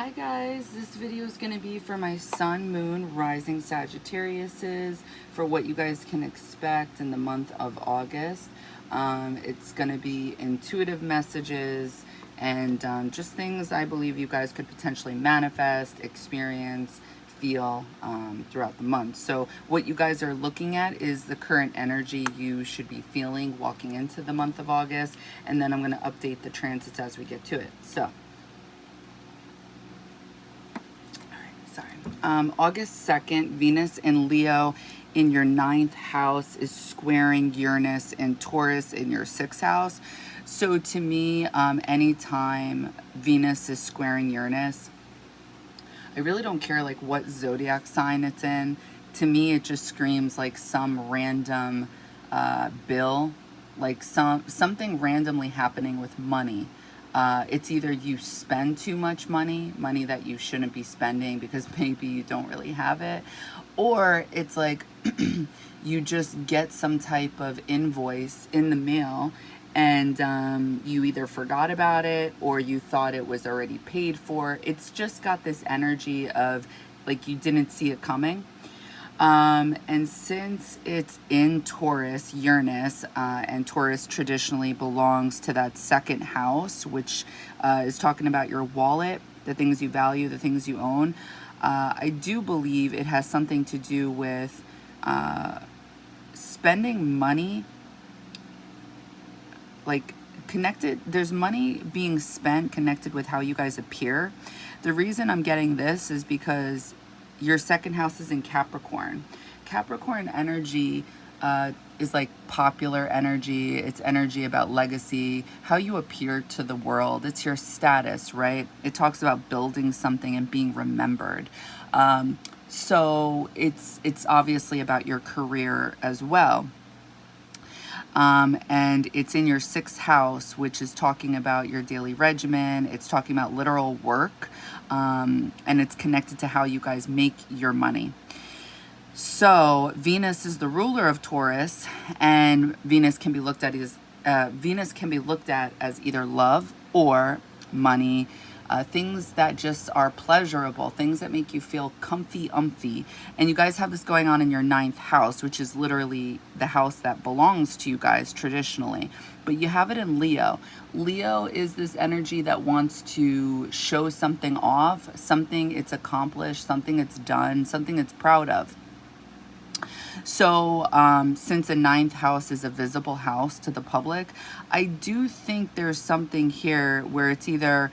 Hi guys, this video is going to be for my Sun, Moon, Rising Sagittariuses, for what you guys can expect in the month of August. It's going to be intuitive messages and just things I believe you guys could potentially manifest, experience, feel throughout the month. So what you guys are looking at is the current energy you should be feeling walking into the month of August, and then I'm going to update the transits as we get to it. So August 2nd, Venus in Leo in your 9th house is squaring Uranus and Taurus in your 6th house. So to me, anytime Venus is squaring Uranus, I really don't care like what zodiac sign it's in. To me, it just screams like some random bill, like something randomly happening with money. It's either you spend too much money that you shouldn't be spending because maybe you don't really have it, or it's like you just get some type of invoice in the mail and you either forgot about it or you thought it was already paid for. It's just got this energy of like you didn't see it coming. And since it's in Taurus, Uranus, and Taurus traditionally belongs to that second house, which is talking about your wallet, the things you value, the things you own, I do believe it has something to do with spending money, like connected. There's money being spent connected with how you guys appear. The reason I'm getting this is because your second house is in Capricorn. Capricorn energy is like popular energy. It's energy about legacy, how you appear to the world. It's your status, right? It talks about building something and being remembered. So it's obviously about your career as well. And it's in your 6th house, which is talking about your daily regimen. It's talking about literal work, and it's connected to how you guys make your money. So Venus is the ruler of Taurus, and Venus can be looked at as either love or money. Things that just are pleasurable, things that make you feel comfy. And you guys have this going on in your 9th house, which is literally the house that belongs to you guys traditionally. But you have it in Leo. Leo is this energy that wants to show something off, something it's accomplished, something it's done, something it's proud of. So since a 9th house is a visible house to the public, I do think there's something here where it's either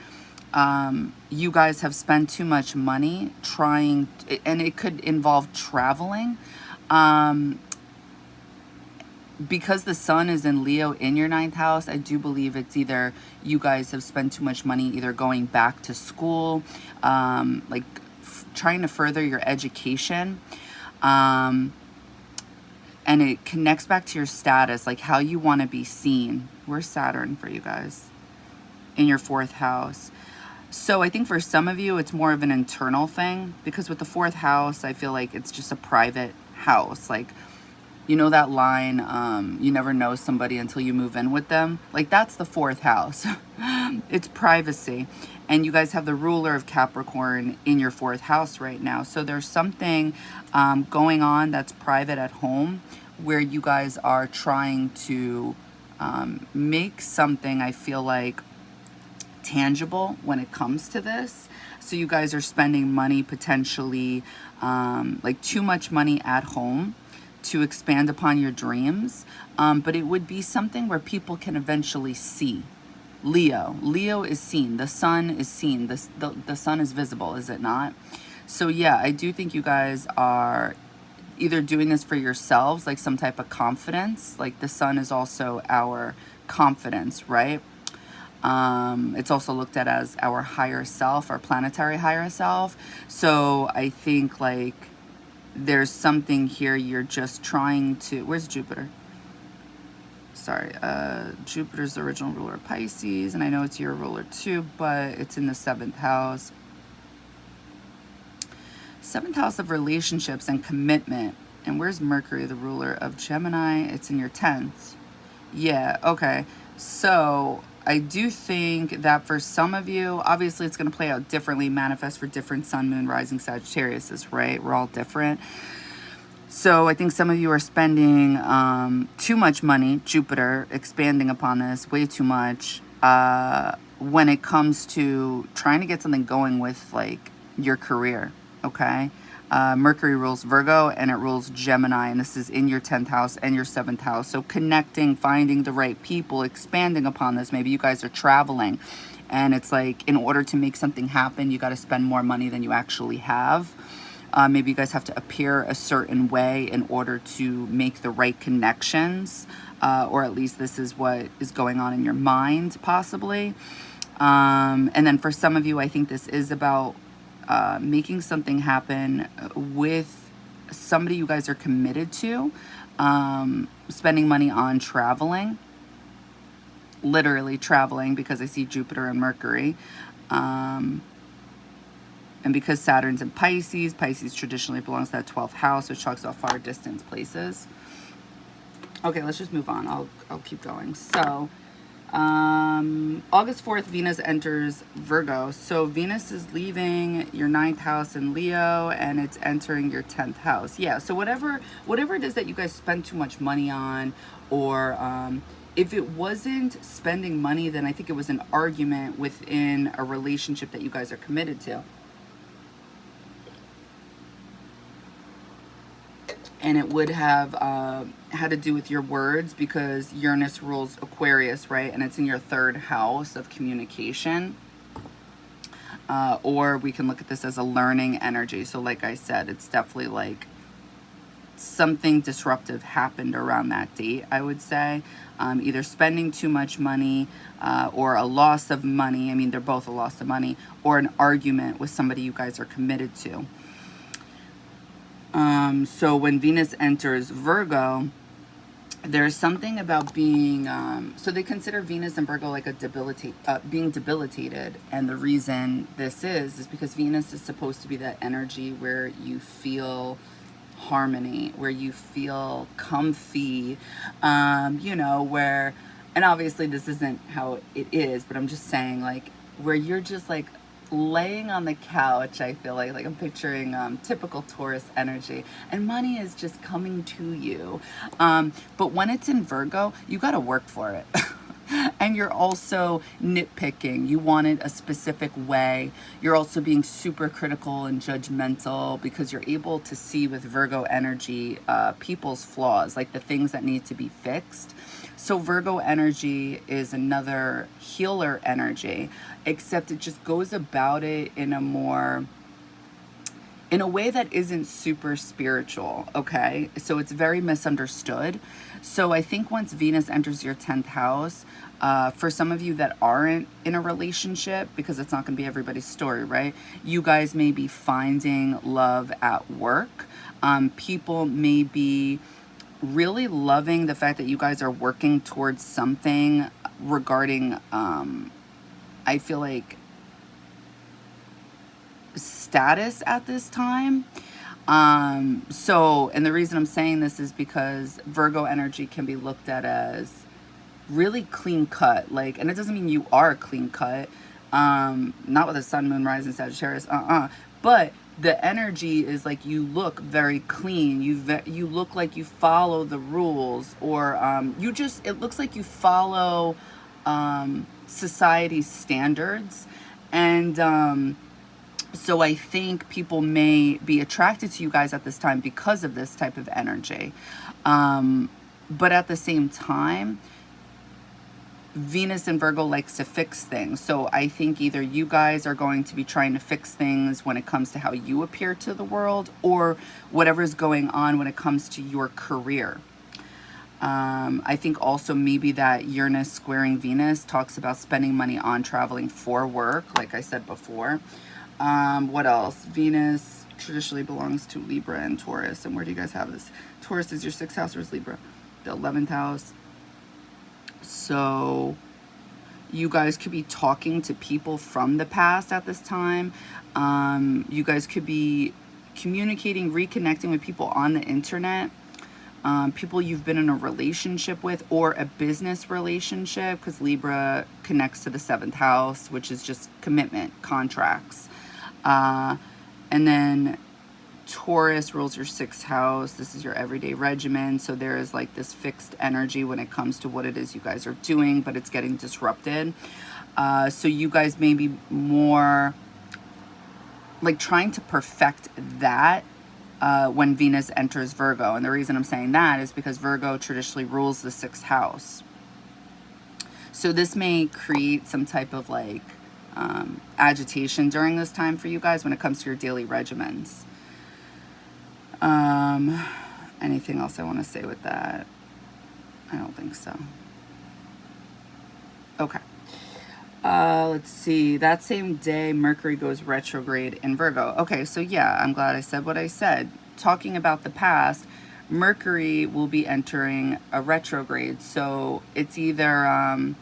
you guys have spent too much money trying, and it could involve traveling. Because the sun is in Leo in your 9th house, I do believe it's either you guys have spent too much money either going back to school, like trying to further your education. And it connects back to your status, like how you want to be seen. Where's Saturn for you guys? In your 4th house. So I think for some of you, it's more of an internal thing, because with the 4th house, I feel like it's just a private house. Like, you know that line, you never know somebody until you move in with them. Like, that's the 4th house. It's privacy. And you guys have the ruler of Capricorn in your 4th house right now. So there's something going on that's private at home where you guys are trying to make something, I feel like, tangible when it comes to this. So you guys are spending money potentially, like too much money at home to expand upon your dreams. But it would be something where people can eventually see. Leo is seen. The sun is seen. The sun is visible, is it not? So yeah, I do think you guys are either doing this for yourselves, like some type of confidence. Like the sun is also our confidence, right? It's also looked at as our higher self, our planetary higher self. So I think like there's something here you're just trying to, where's Jupiter? Sorry, Jupiter's the original ruler of Pisces, and I know it's your ruler too, but it's in the 7th house. 7th house of relationships and commitment. And where's Mercury, the ruler of Gemini? It's in your 10th. Yeah, okay. So I do think that for some of you, obviously it's going to play out differently, manifest for different sun, moon, rising Sagittarius, right? We're all different. So I think some of you are spending too much money, Jupiter, expanding upon this, way too much, when it comes to trying to get something going with like your career, okay? Mercury rules Virgo and it rules Gemini, and this is in your 10th house and your 7th house. So connecting, finding the right people, expanding upon this. Maybe you guys are traveling and it's like in order to make something happen, you got to spend more money than you actually have. Maybe you guys have to appear a certain way in order to make the right connections, or at least this is what is going on in your mind, possibly. And then for some of you, I think this is about making something happen with somebody you guys are committed to, spending money on traveling, literally traveling, because I see Jupiter and Mercury. And because Saturn's in Pisces, Pisces traditionally belongs to that 12th house, which talks about far distance places. Okay, let's just move on. I'll keep going. So, August 4th, Venus enters Virgo. So Venus is leaving your 9th house in Leo, and it's entering your 10th house. Yeah, so whatever it is that you guys spend too much money on, or if it wasn't spending money, then I think it was an argument within a relationship that you guys are committed to. And it would have had to do with your words, because Uranus rules Aquarius, right? And it's in your 3rd house of communication. Or we can look at this as a learning energy. So like I said, it's definitely like something disruptive happened around that date, I would say. Either spending too much money or a loss of money. I mean, they're both a loss of money, or an argument with somebody you guys are committed to. So when Venus enters Virgo, there's something about being, so they consider Venus and Virgo like being debilitated. And the reason this is because Venus is supposed to be that energy where you feel harmony, where you feel comfy, you know, where, and obviously this isn't how it is, but I'm just saying, like, where you're just like laying on the couch. I feel like I'm picturing typical Taurus energy, and money is just coming to you. But when it's in Virgo, you got to work for it. And you're also nitpicking. You want it a specific way. You're also being super critical and judgmental, because you're able to see with Virgo energy people's flaws, like the things that need to be fixed. So Virgo energy is another healer energy, except it just goes about it in a way that isn't super spiritual, okay? So it's very misunderstood. So I think once Venus enters your 10th house, for some of you that aren't in a relationship, because it's not going to be everybody's story, right? You guys may be finding love at work. People may be really loving the fact that you guys are working towards something regarding, I feel like, status at this time. So, and the reason I'm saying this is because Virgo energy can be looked at as really clean cut, like, and it doesn't mean you are clean cut, not with a sun, moon, rising Sagittarius, but the energy is like you look very clean, you look like you follow the rules, or it looks like you follow society's standards. And so I think people may be attracted to you guys at this time because of this type of energy. But at the same time, Venus in Virgo likes to fix things. So I think either you guys are going to be trying to fix things when it comes to how you appear to the world, or whatever's going on when it comes to your career. I think also maybe that Uranus squaring Venus talks about spending money on traveling for work, like I said before. What else? Venus traditionally belongs to Libra and Taurus. And where do you guys have this? Taurus is your 6th house, or is Libra the 11th house? So you guys could be talking to people from the past at this time. You guys could be communicating, reconnecting with people on the internet. people you've been in a relationship with, or a business relationship, because Libra connects to the 7th house, which is just commitment, contracts. And then Taurus rules your 6th house. This is your everyday regimen. So there is like this fixed energy when it comes to what it is you guys are doing, but it's getting disrupted. So you guys may be more like trying to perfect that when Venus enters Virgo. And the reason I'm saying that is because Virgo traditionally rules the 6th house. So this may create some type of like agitation during this time for you guys when it comes to your daily regimens. Anything else I want to say with that? I don't think so. Okay. Let's see. That same day, Mercury goes retrograde in Virgo. Okay, so yeah, I'm glad I said what I said. Talking about the past, Mercury will be entering a retrograde. So it's either, and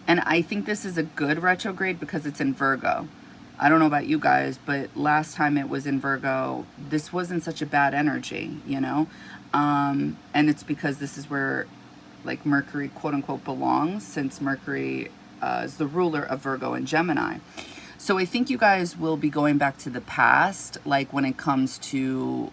I think this is a good retrograde because it's in Virgo. I don't know about you guys, but last time it was in Virgo, this wasn't such a bad energy, you know? And it's because this is where, like, Mercury, quote unquote, belongs, since Mercury is the ruler of Virgo and Gemini. So I think you guys will be going back to the past, like when it comes to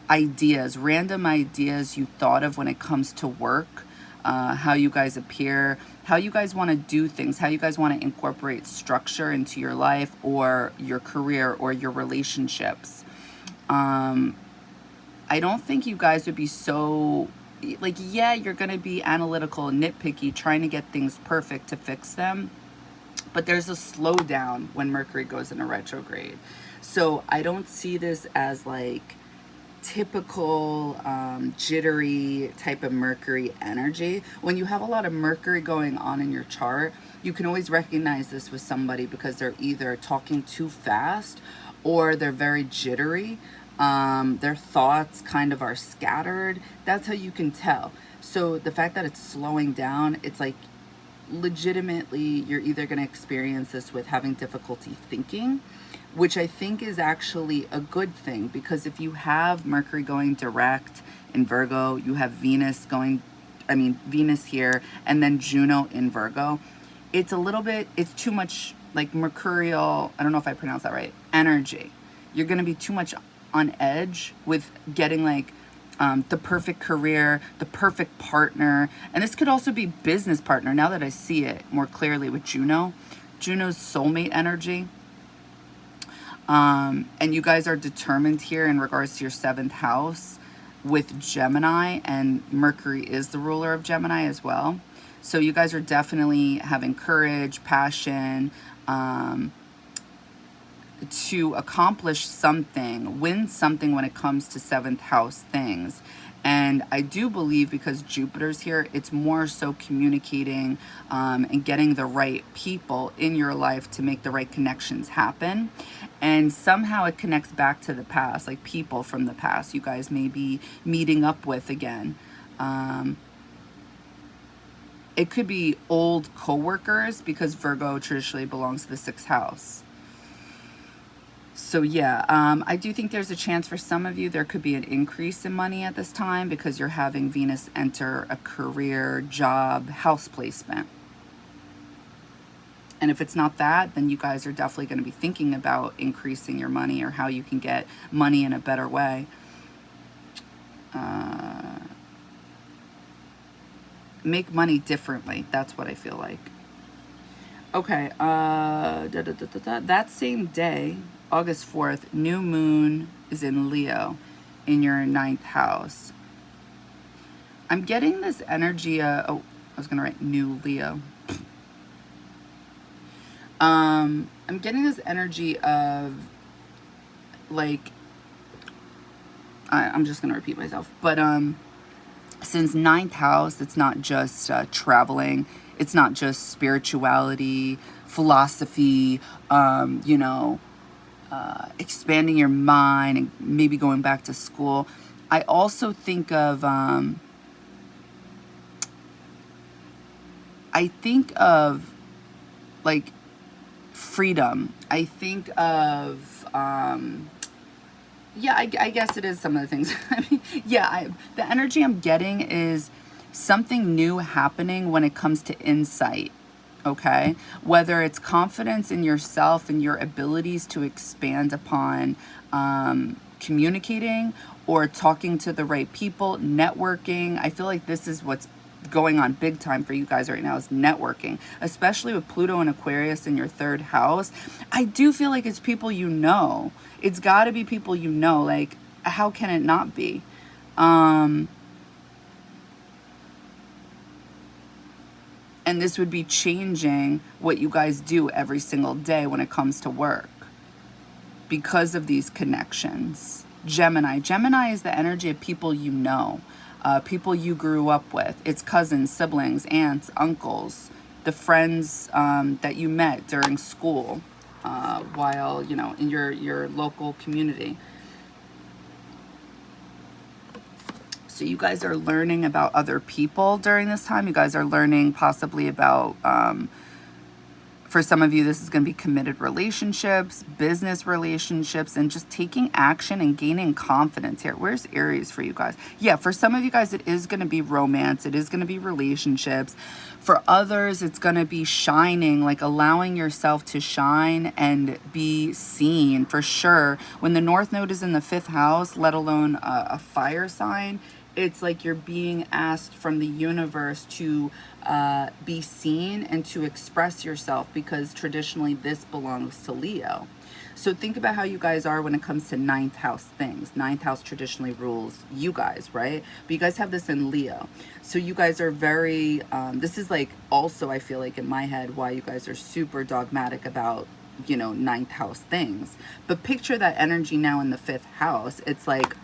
ideas, random ideas you thought of when it comes to work, how you guys appear, how you guys want to do things, how you guys want to incorporate structure into your life or your career or your relationships. I don't think you guys would be so, like, yeah, you're going to be analytical and nitpicky, trying to get things perfect to fix them. But there's a slowdown when Mercury goes into retrograde. So I don't see this as like typical jittery type of Mercury energy. When you have a lot of Mercury going on in your chart, you can always recognize this with somebody because they're either talking too fast or they're very jittery. Their thoughts kind of are scattered. That's how you can tell. So the fact that it's slowing down, it's like legitimately you're either going to experience this with having difficulty thinking, which I think is actually a good thing, because if you have Mercury going direct in Virgo, you have Venus here, and then Juno in Virgo, it's a little bit, it's too much like mercurial, I don't know if I pronounced that right, energy. You're going to be too much on edge with getting like the perfect career, the perfect partner. And this could also be business partner, now that I see it more clearly with Juno's soulmate energy. And you guys are determined here in regards to your 7th house with Gemini, and Mercury is the ruler of Gemini as well. So you guys are definitely having courage, passion, to accomplish something, win something when it comes to 7th house things. And I do believe because Jupiter's here, it's more so communicating and getting the right people in your life to make the right connections happen. And somehow it connects back to the past, like people from the past you guys may be meeting up with again. It could be old co-workers because Virgo traditionally belongs to the 6th house. So yeah, I do think there's a chance for some of you there could be an increase in money at this time because you're having Venus enter a career, job, house placement. And if it's not that, then you guys are definitely going to be thinking about increasing your money or how you can get money in a better way. Make money differently. That's what I feel like. Okay. That same day, August 4th, new moon is in Leo in your 9th house. I'm getting this energy, I was going to write new Leo. I'm getting this energy of, like, I'm just going to repeat myself, but since 9th house, it's not just traveling, it's not just spirituality, philosophy, expanding your mind and maybe going back to school. I also think of like freedom. I think of Yeah, I guess it is some of the things. I mean, yeah, the energy I'm getting is something new happening when it comes to insight, okay? Whether it's confidence in yourself and your abilities to expand upon communicating or talking to the right people, networking. I feel like this is what's going on big time for you guys right now is networking, especially with Pluto and Aquarius in your third house. I do feel like it's people you know. It's got to be people you know. Like, how can it not be? And this would be changing what you guys do every single day when it comes to work because of these connections. Gemini is the energy of people you know, people you grew up with. It's cousins, siblings, aunts, uncles, the friends that you met during school while, you know, in your local community. So you guys are learning about other people during this time. You guys are learning possibly about, for some of you, this is going to be committed relationships, business relationships, and just taking action and gaining confidence here. Where's Aries for you guys? Yeah, for some of you guys, it is going to be romance. It is going to be relationships. For others, it's going to be shining, like allowing yourself to shine and be seen for sure. When the North Node is in the 5th house, let alone a fire sign, it's like you're being asked from the universe to be seen and to express yourself, because traditionally this belongs to Leo. So think about how you guys are when it comes to 9th house things. 9th house traditionally rules you guys, right? But you guys have this in Leo. So you guys are very, this is like also, I feel like in my head, why you guys are super dogmatic about, you know, 9th house things. But picture that energy now in the 5th house. It's like,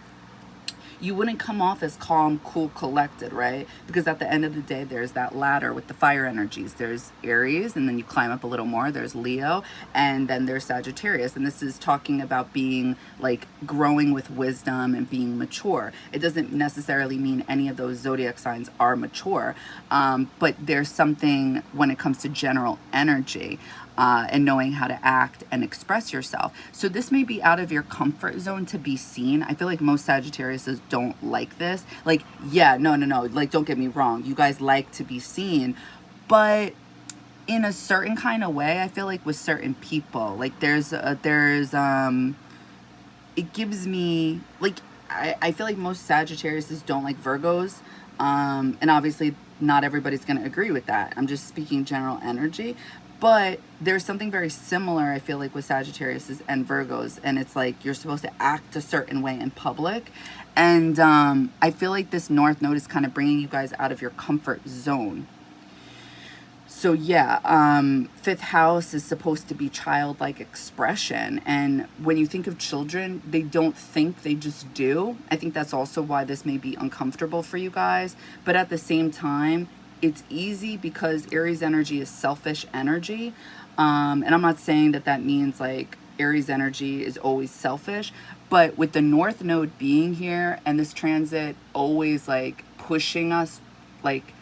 you wouldn't come off as calm, cool, collected, right? Because at the end of the day, there's that ladder with the fire energies. There's Aries, and then you climb up a little more. There's Leo, and then there's Sagittarius. And this is talking about being like growing with wisdom and being mature. It doesn't necessarily mean any of those zodiac signs are mature, but there's something when it comes to general energy. And knowing how to act and express yourself. So this may be out of your comfort zone to be seen. I feel like most Sagittariuses don't like this. Like, yeah, no. Like, don't get me wrong. You guys like to be seen, but in a certain kind of way, I feel like with certain people, like it gives me, like, I feel like most Sagittariuses don't like Virgos. And obviously not everybody's going to agree with that. I'm just speaking general energy. But there's something very similar, I feel like, with Sagittarius and Virgos. And it's like you're supposed to act a certain way in public. And I feel like this North Node is kind of bringing you guys out of your comfort zone. So yeah, 5th house is supposed to be childlike expression. And when you think of children, they don't think, they just do. I think that's also why this may be uncomfortable for you guys. But at the same time, it's easy because Aries energy is selfish energy. And I'm not saying that that means like Aries energy is always selfish, but with the North Node being here and this transit always like pushing us like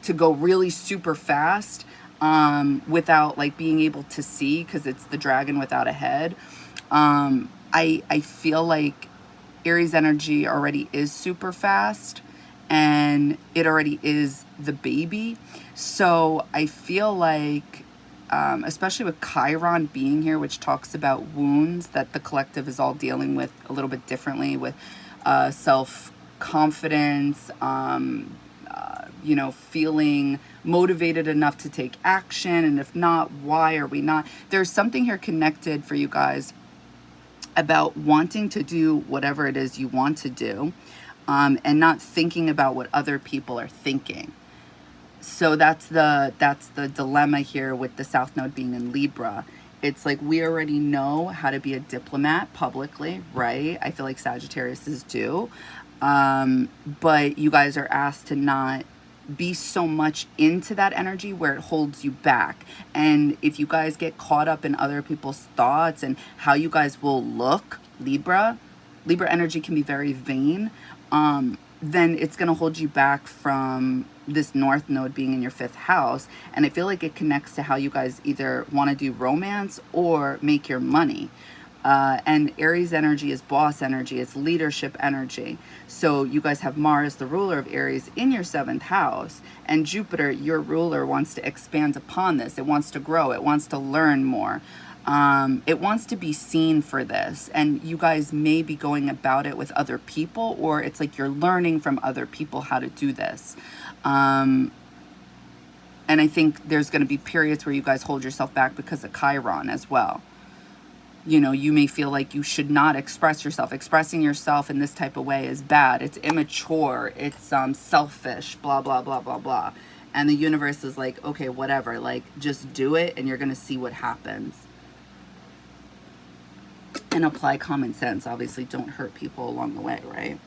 to go really super fast without like being able to see, because it's the dragon without a head. I feel like Aries energy already is super fast, and it already is the baby. So I feel like, especially with Chiron being here, which talks about wounds that the collective is all dealing with a little bit differently, with self-confidence, you know, feeling motivated enough to take action. And if not, why are we not? There's something here connected for you guys about wanting to do whatever it is you want to do. And not thinking about what other people are thinking. So that's the dilemma here with the South Node being in Libra. It's like we already know how to be a diplomat publicly, right? I feel like Sagittarius do. But you guys are asked to not be so much into that energy where it holds you back. And if you guys get caught up in other people's thoughts and how you guys will look, Libra energy can be very vain. Then it's going to hold you back from this North Node being in your 5th house. And I feel like it connects to how you guys either want to do romance or make your money. And Aries energy is boss energy. It's leadership energy. So you guys have Mars, the ruler of Aries, in your 7th house. And Jupiter, your ruler, wants to expand upon this. It wants to grow. It wants to learn more. It wants to be seen for this. And you guys may be going about it with other people, or it's like you're learning from other people how to do this. And I think there's going to be periods where you guys hold yourself back because of Chiron as well. You know, you may feel like you should not express yourself. Expressing yourself in this type of way is bad. It's immature. It's selfish, blah, blah, blah, blah, blah. And the universe is like, okay, whatever. Like, just do it and you're going to see what happens. And apply common sense. Obviously, don't hurt people along the way, right?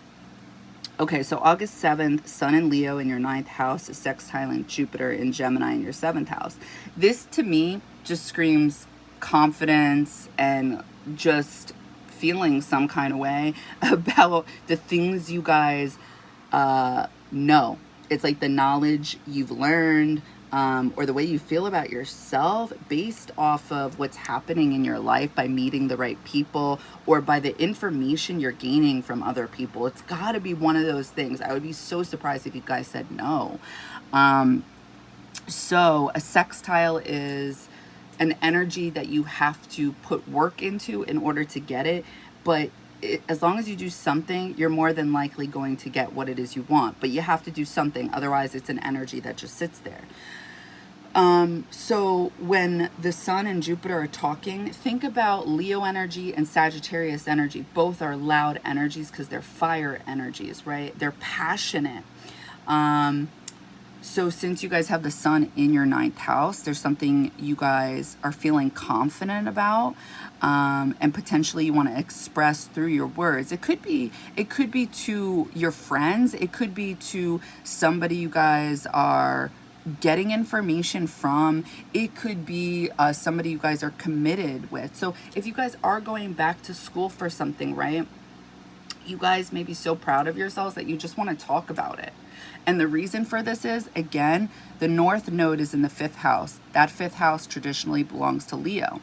Okay, so August 7th, Sun in Leo in your 9th house is sextiling Jupiter in Gemini in your 7th house. This, to me, just screams confidence and just feeling some kind of way about the things you guys know. It's like the knowledge you've learned, or the way you feel about yourself based off of what's happening in your life by meeting the right people, or by the information you're gaining from other people. It's got to be one of those things. I would be so surprised if you guys said no. So a sextile is an energy that you have to put work into in order to get it. But as long as you do something, you're more than likely going to get what it is you want. But you have to do something. Otherwise, it's an energy that just sits there. So when the Sun and Jupiter are talking, think about Leo energy and Sagittarius energy. Both are loud energies because they're fire energies, right? They're passionate. So since you guys have the Sun in your 9th house, there's something you guys are feeling confident about, and potentially you want to express through your words. It could be to your friends. It could be to somebody you guys are getting information from. It could be somebody you guys are committed with. So if you guys are going back to school for something, right? You guys may be so proud of yourselves that you just want to talk about it. And the reason for this is, again, the North Node is in the 5th house. That 5th house traditionally belongs to Leo.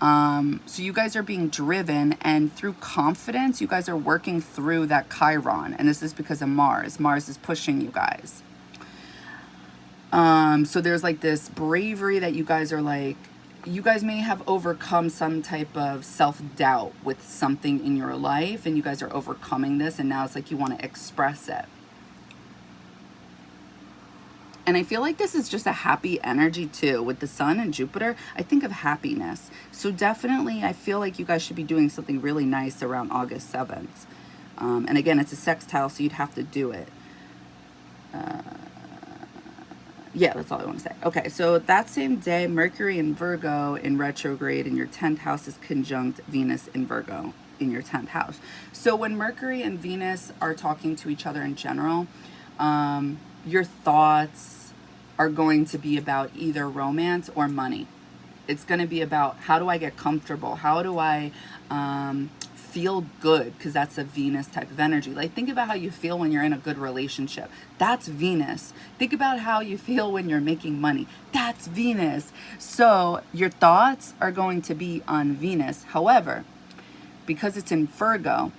So you guys are being driven, and through confidence, you guys are working through that Chiron. And this is because of Mars. Mars is pushing you guys. So there's like this bravery that you guys are like, you guys may have overcome some type of self-doubt with something in your life, and you guys are overcoming this, and now it's like you want to express it. And I feel like this is just a happy energy too. With the Sun and Jupiter, I think of happiness. So definitely, I feel like you guys should be doing something really nice around August 7th. And again, it's a sextile, so you'd have to do it. Yeah, that's all I want to say. Okay, so that same day, Mercury in Virgo in retrograde in your 10th house is conjunct Venus in Virgo in your 10th house. So when Mercury and Venus are talking to each other in general, your thoughts are going to be about either romance or money. It's going to be about, how do I get comfortable? How do I feel good? Because that's a Venus type of energy. Like, think about how you feel when you're in a good relationship. That's Venus. Think about how you feel when you're making money. That's Venus. So your thoughts are going to be on Venus. However, because it's in Virgo,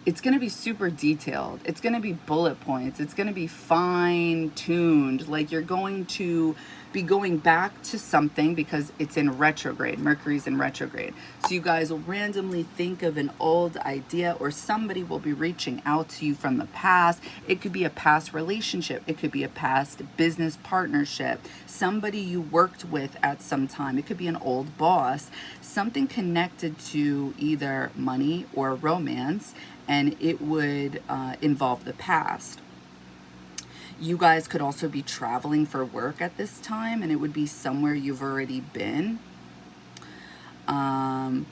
it's going to be super detailed. It's going to be bullet points. It's going to be fine-tuned. Like, you're going to be going back to something because it's in retrograde. Mercury's in retrograde. So you guys will randomly think of an old idea, or somebody will be reaching out to you from the past. It could be a past relationship. It could be a past business partnership. Somebody you worked with at some time. It could be an old boss. Something connected to either money or romance, and it would involve the past. You guys could also be traveling for work at this time, and it would be somewhere you've already been. Hold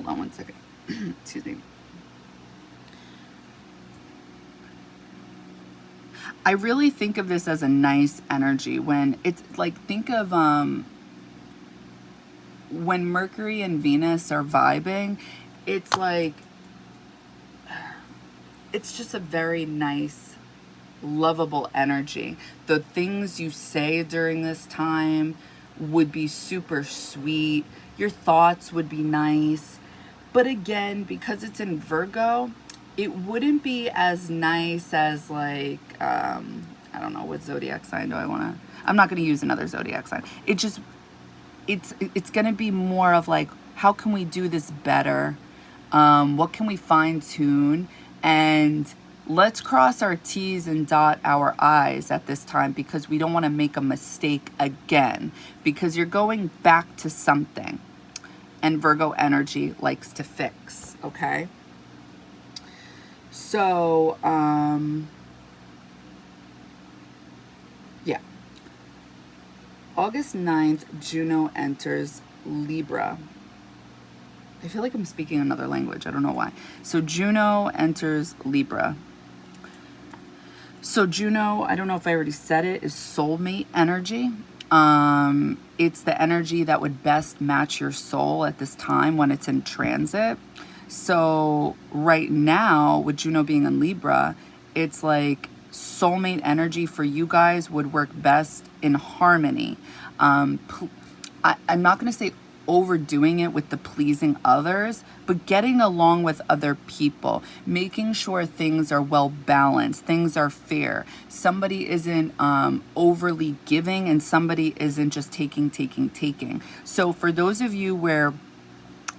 on one second. Excuse me. I really think of this as a nice energy. When it's like, think of when Mercury and Venus are vibing, it's like, it's just a very nice lovable energy. The things you say during this time would be super sweet. Your thoughts would be nice. But again, because it's in Virgo, it wouldn't be as nice as like, I don't know, what zodiac sign do I want to, I'm not going to use another zodiac sign. It's going to be more of like, how can we do this better? What can we fine tune? And let's cross our T's and dot our I's at this time, because we don't want to make a mistake again, because you're going back to something. And Virgo energy likes to fix, okay? So, yeah. August 9th, Juno enters Libra. I feel like I'm speaking another language. I don't know why. So Juno enters Libra. So Juno, I don't know if I already said it, is soulmate energy. It's the energy that would best match your soul at this time when it's in transit. So right now, with Juno being in Libra, it's like soulmate energy for you guys would work best in harmony. I'm not going to say overdoing it with the pleasing others, but getting along with other people, making sure things are well balanced, things are fair. Somebody isn't overly giving and somebody isn't just taking. So for those of you where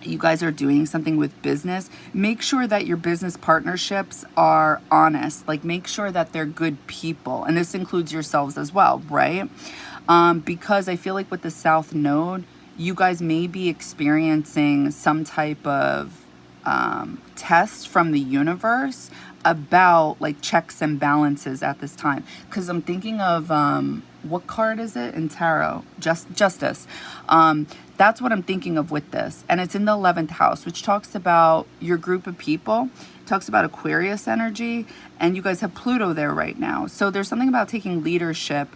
you guys are doing something with business, make sure that your business partnerships are honest. Like, make sure that they're good people. And this includes yourselves as well, right? Because I feel like with the South Node, you guys may be experiencing some type of test from the universe about like checks and balances at this time. Because I'm thinking of, what card is it in tarot? Justice. That's what I'm thinking of with this. And it's in the 11th house, which talks about your group of people. It talks about Aquarius energy. And you guys have Pluto there right now. So there's something about taking leadership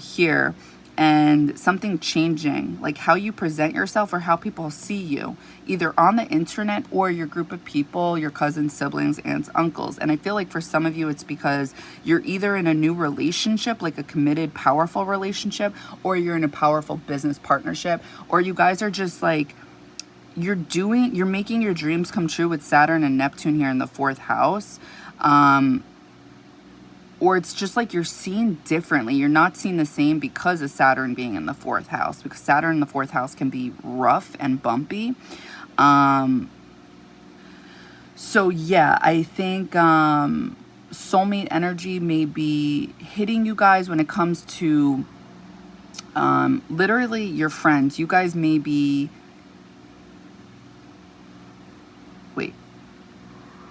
here. And something changing, like how you present yourself or how people see you, either on the internet or your group of people, your cousins, siblings, aunts, uncles. And I feel like for some of you, it's because you're either in a new relationship, like a committed, powerful relationship, or you're in a powerful business partnership, or you guys are just like, you're making your dreams come true with Saturn and Neptune here in the 4th house. Or it's just like you're seen differently. You're not seen the same because of Saturn being in the 4th house. Because Saturn in the 4th house can be rough and bumpy. So yeah, I think soulmate energy may be hitting you guys when it comes to literally your friends. You guys may be...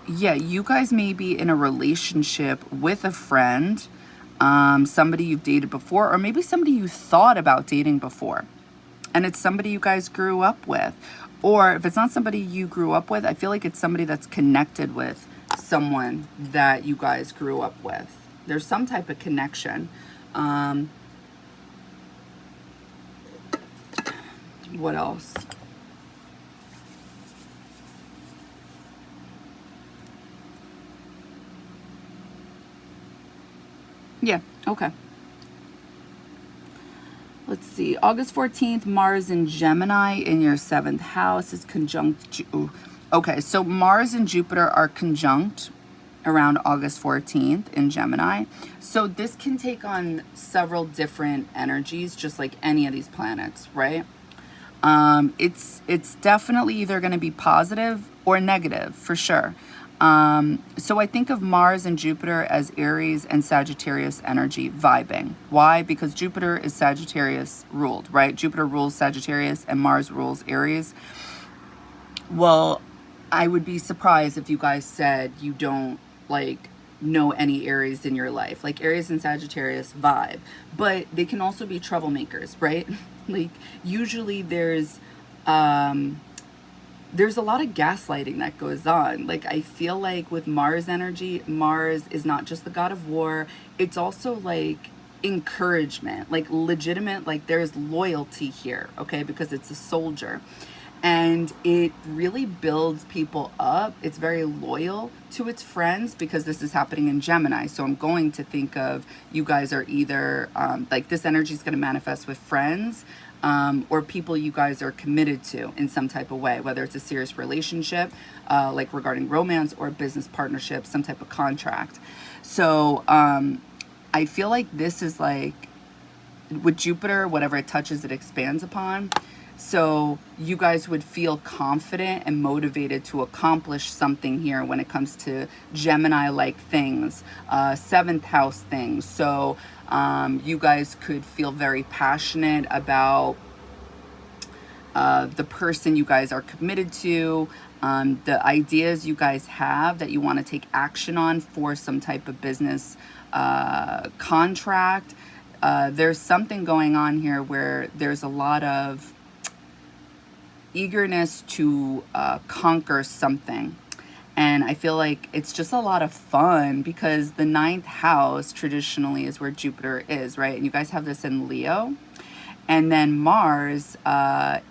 Yeah, you guys may be in a relationship with a friend, somebody you've dated before, or maybe somebody you thought about dating before. And it's somebody you guys grew up with. Or if it's not somebody you grew up with, I feel like it's somebody that's connected with someone that you guys grew up with. There's some type of connection. What else? Yeah, okay. Let's see. August 14th, Mars in Gemini in your 7th house is conjunct... Okay, so Mars and Jupiter are conjunct around August 14th in Gemini. So this can take on several different energies, just like any of these planets, right? It's definitely either going to be positive or negative, for sure. So I think of Mars and Jupiter as Aries and Sagittarius energy vibing. Why? Because Jupiter is Sagittarius ruled, right? Jupiter rules Sagittarius and Mars rules Aries. Well, I would be surprised if you guys said you don't like know any Aries in your life. Like Aries and Sagittarius vibe, but they can also be troublemakers, right? Like usually there's a lot of gaslighting that goes on. Like, I feel like with Mars energy, Mars is not just the god of war. It's also like encouragement, like legitimate, like there's loyalty here, okay? Because it's a soldier. and it really builds people up. It's very loyal to its friends because this is happening in Gemini. So I'm going to think of you guys are either like this energy is going to manifest with friends or people you guys are committed to in some type of way, whether it's a serious relationship, like regarding romance, or business partnership, some type of contract. So I feel like this is like with Jupiter, whatever it touches, it expands upon. So you guys would feel confident and motivated to accomplish something here when it comes to Gemini-like things, seventh house things. So you guys could feel very passionate about the person you guys are committed to, the ideas you guys have that you want to take action on for some type of business contract. There's something going on here where there's a lot of eagerness to conquer something. And I feel like it's just a lot of fun because the ninth house traditionally is where Jupiter is, right? And you guys have this in Leo. And then Mars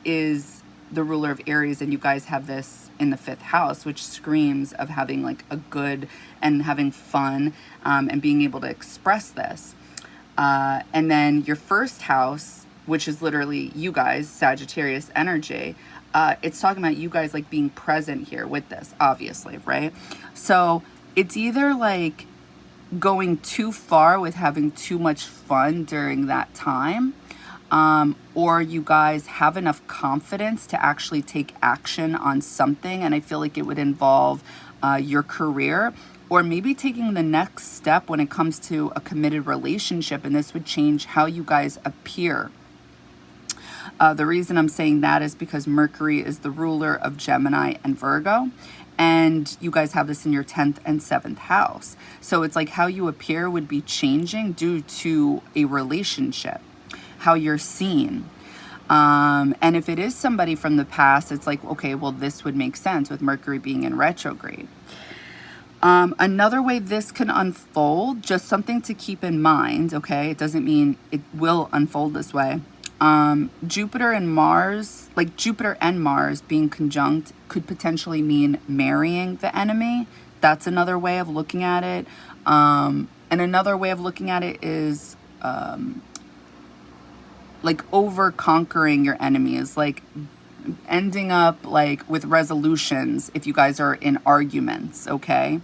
is the ruler of Aries, and you guys have this in the fifth house, which screams of having like a good and having fun and being able to express this. And then your first house, which is literally you guys, Sagittarius energy, it's talking about you guys like being present here with this, obviously, right? So it's either like going too far with having too much fun during that time, or you guys have enough confidence to actually take action on something. And I feel like it would involve your career, or maybe taking the next step when it comes to a committed relationship. And this would change how you guys appear. The reason I'm saying that is because Mercury is the ruler of Gemini and Virgo, and you guys have this in your 10th and 7th house. So it's like how you appear would be changing due to a relationship, how you're seen. And if it is somebody from the past, it's like, okay, well, this would make sense with Mercury being in retrograde. Another way this can unfold, just something to keep in mind, okay? It doesn't mean it will unfold this way. Jupiter and Mars, like Jupiter and Mars being conjunct could potentially mean marrying the enemy. That's another way of looking at it. And another way of looking at it is like over conquering your enemies, like ending up like with resolutions if you guys are in arguments, okay?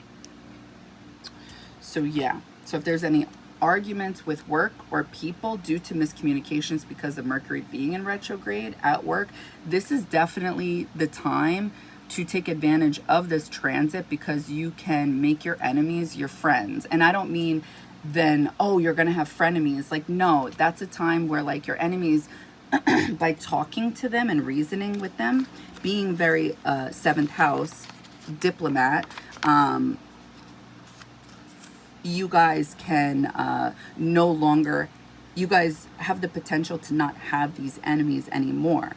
So yeah, so if there's any arguments with work or people due to miscommunications because of Mercury being in retrograde at work, this is definitely the time to take advantage of this transit, because you can make your enemies your friends. And I don't mean then, oh, you're gonna have frenemies. Like, no, that's a time where like your enemies, by talking to them and reasoning with them, being very 7th house diplomat, you guys can no longer, you guys have the potential to not have these enemies anymore.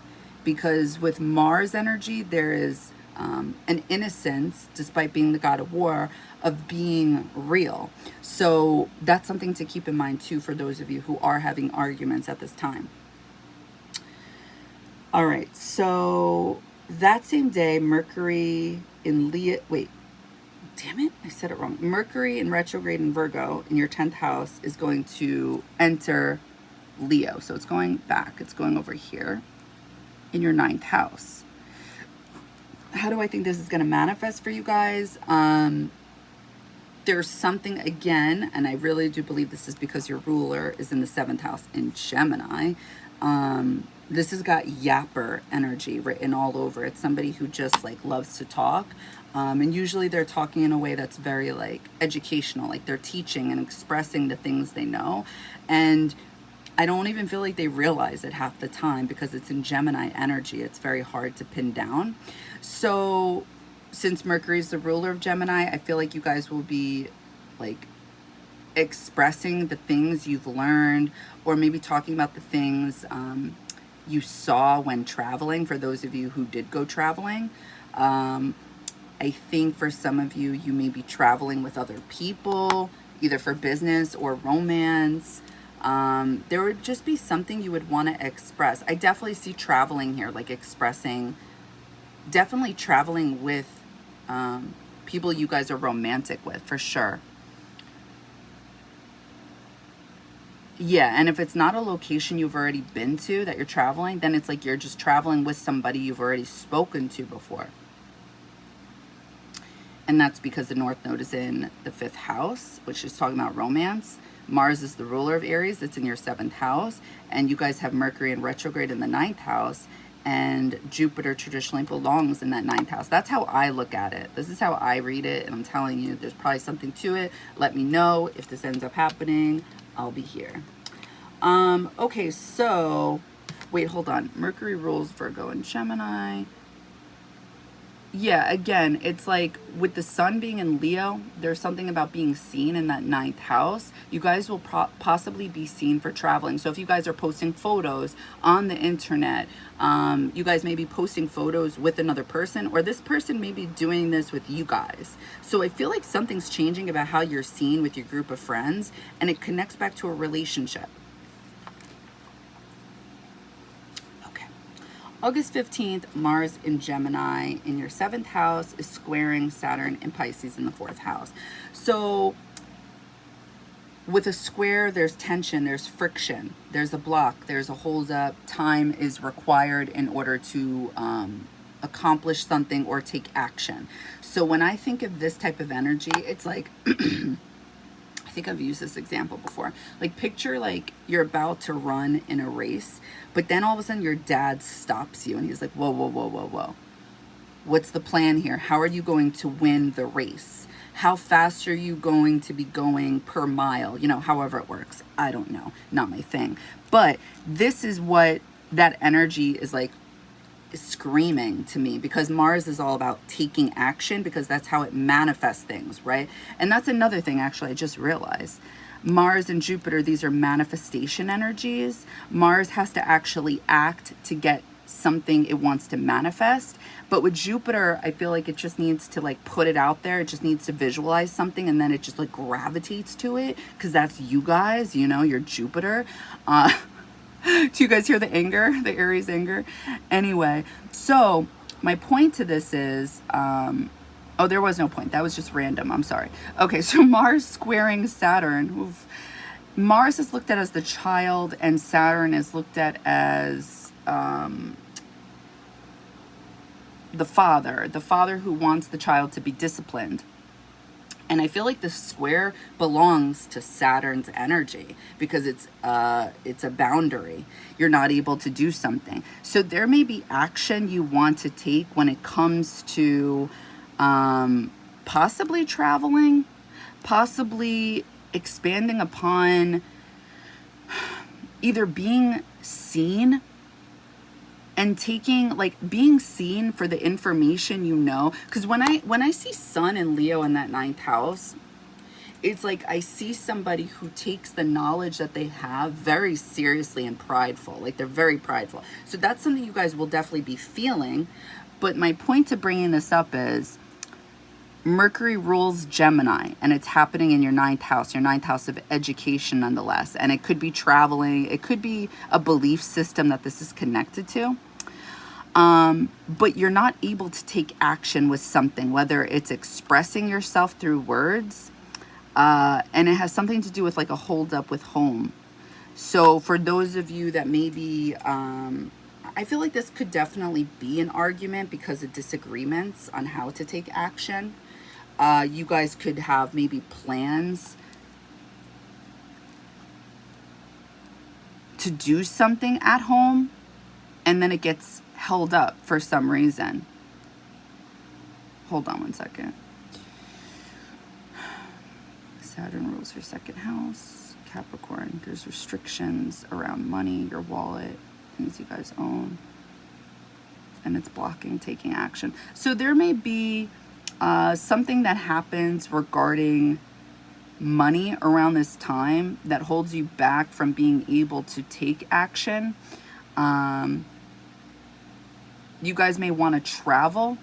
Because with Mars energy, there is an innocence, despite being the god of war, of being real. So that's something to keep in mind too for those of you who are having arguments at this time. All right, so that same day, Mercury in Leo, wait, damn it, I said it wrong. Mercury in retrograde in Virgo in your 10th house is going to enter Leo. So it's going back. It's going over here in your 9th house. How do I think this is going to manifest for you guys? There's something, again, and I really do believe this is because your ruler is in the 7th house in Gemini. This has got yapper energy written all over. It's somebody who just like loves to talk. And usually they're talking in a way that's very like educational, like they're teaching and expressing the things they know. And I don't even feel like they realize it half the time because it's in Gemini energy. It's very hard to pin down. So since Mercury is the ruler of Gemini, I feel like you guys will be like expressing the things you've learned, or maybe talking about the things you saw when traveling, for those of you who did go traveling. I think for some of you, you may be traveling with other people, either for business or romance. There would just be something you would want to express. I definitely see traveling here, like expressing definitely traveling with people you guys are romantic with, for sure. Yeah, and if it's not a location you've already been to that you're traveling, then it's like you're just traveling with somebody you've already spoken to before. And that's because the North Node is in the 5th house, which is talking about romance. Mars is the ruler of Aries. It's in your 7th house. And you guys have Mercury in retrograde in the 9th house. And Jupiter traditionally belongs in that 9th house. That's how I look at it. This is how I read it. And I'm telling you, there's probably something to it. Let me know if this ends up happening. I'll be here. Okay, so, wait, hold on. Mercury rules Virgo and Gemini. Yeah, again, it's like with the sun being in Leo, there's something about being seen in that 9th house. You guys will possibly be seen for traveling. So if you guys are posting photos on the internet, you guys may be posting photos with another person, or this person may be doing this with you guys. So I feel like something's changing about how you're seen with your group of friends, and it connects back to a relationship. August 15th, Mars in Gemini in your 7th house is squaring Saturn in Pisces in the 4th house. So with a square, there's tension, there's friction, there's a block, there's a hold up. Time is required in order to accomplish something or take action. So when I think of this type of energy, it's like... I think I've used this example before. Like, picture like you're about to run in a race, but then all of a sudden your dad stops you and he's like, whoa, whoa, whoa, whoa, whoa. What's the plan here? How are you going to win the race? How fast are you going to be going per mile? You know, however it works. I don't know. Not my thing. But this is what that energy is like screaming to me, because Mars is all about taking action, because that's how it manifests things, right? And that's another thing, actually, I just realized. Mars and Jupiter, these are manifestation energies. Mars has to actually act to get something it wants to manifest. But with Jupiter, I feel like it just needs to like put it out there. It just needs to visualize something, and then it just like gravitates to it, because that's you guys, you know, you're Jupiter. Do you guys hear the anger, the Aries anger? Anyway, so my point to this is, oh, there was no point. That was just random. I'm sorry. Okay, so Mars squaring Saturn. Oof. Mars is looked at as the child, and Saturn is looked at as the father who wants the child to be disciplined. And I feel like the square belongs to Saturn's energy, because it's a boundary. You're not able to do something. So there may be action you want to take when it comes to possibly traveling, possibly expanding upon either being seen and taking, like, being seen for the information, you know. Because when I see Sun and Leo in that 9th house, it's like I see somebody who takes the knowledge that they have very seriously and prideful. Like, they're very prideful. So that's something you guys will definitely be feeling. But my point to bringing this up is Mercury rules Gemini, and it's happening in your 9th house of education nonetheless. And it could be traveling. It could be a belief system that this is connected to. But you're not able to take action with something, whether it's expressing yourself through words, and it has something to do with like a hold up with home. So for those of you that maybe, I feel like this could definitely be an argument because of disagreements on how to take action. You guys could have maybe plans to do something at home, and then it gets held up for some reason. Hold on one second. Saturn rules your 2nd house. Capricorn, there's restrictions around money, your wallet, things you guys own, and it's blocking taking action. So there may be something that happens regarding money around this time that holds you back from being able to take action. You guys may want to travel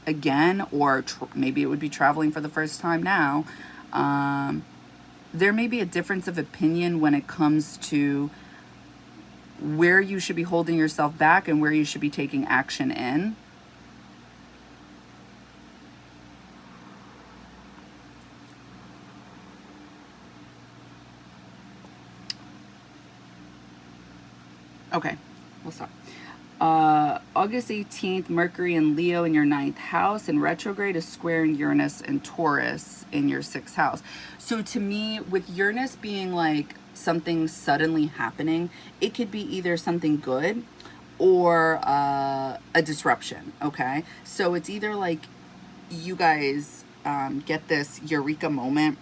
again, or maybe it would be traveling for the first time now. There may be a difference of opinion when it comes to where you should be holding yourself back and where you should be taking action in. Okay, we'll stop. August 18th, Mercury in Leo in your 9th house, and retrograde is squaring Uranus and Taurus in your 6th house. So to me, with Uranus being like something suddenly happening, it could be either something good or a disruption, okay? So it's either like you guys get this eureka moment.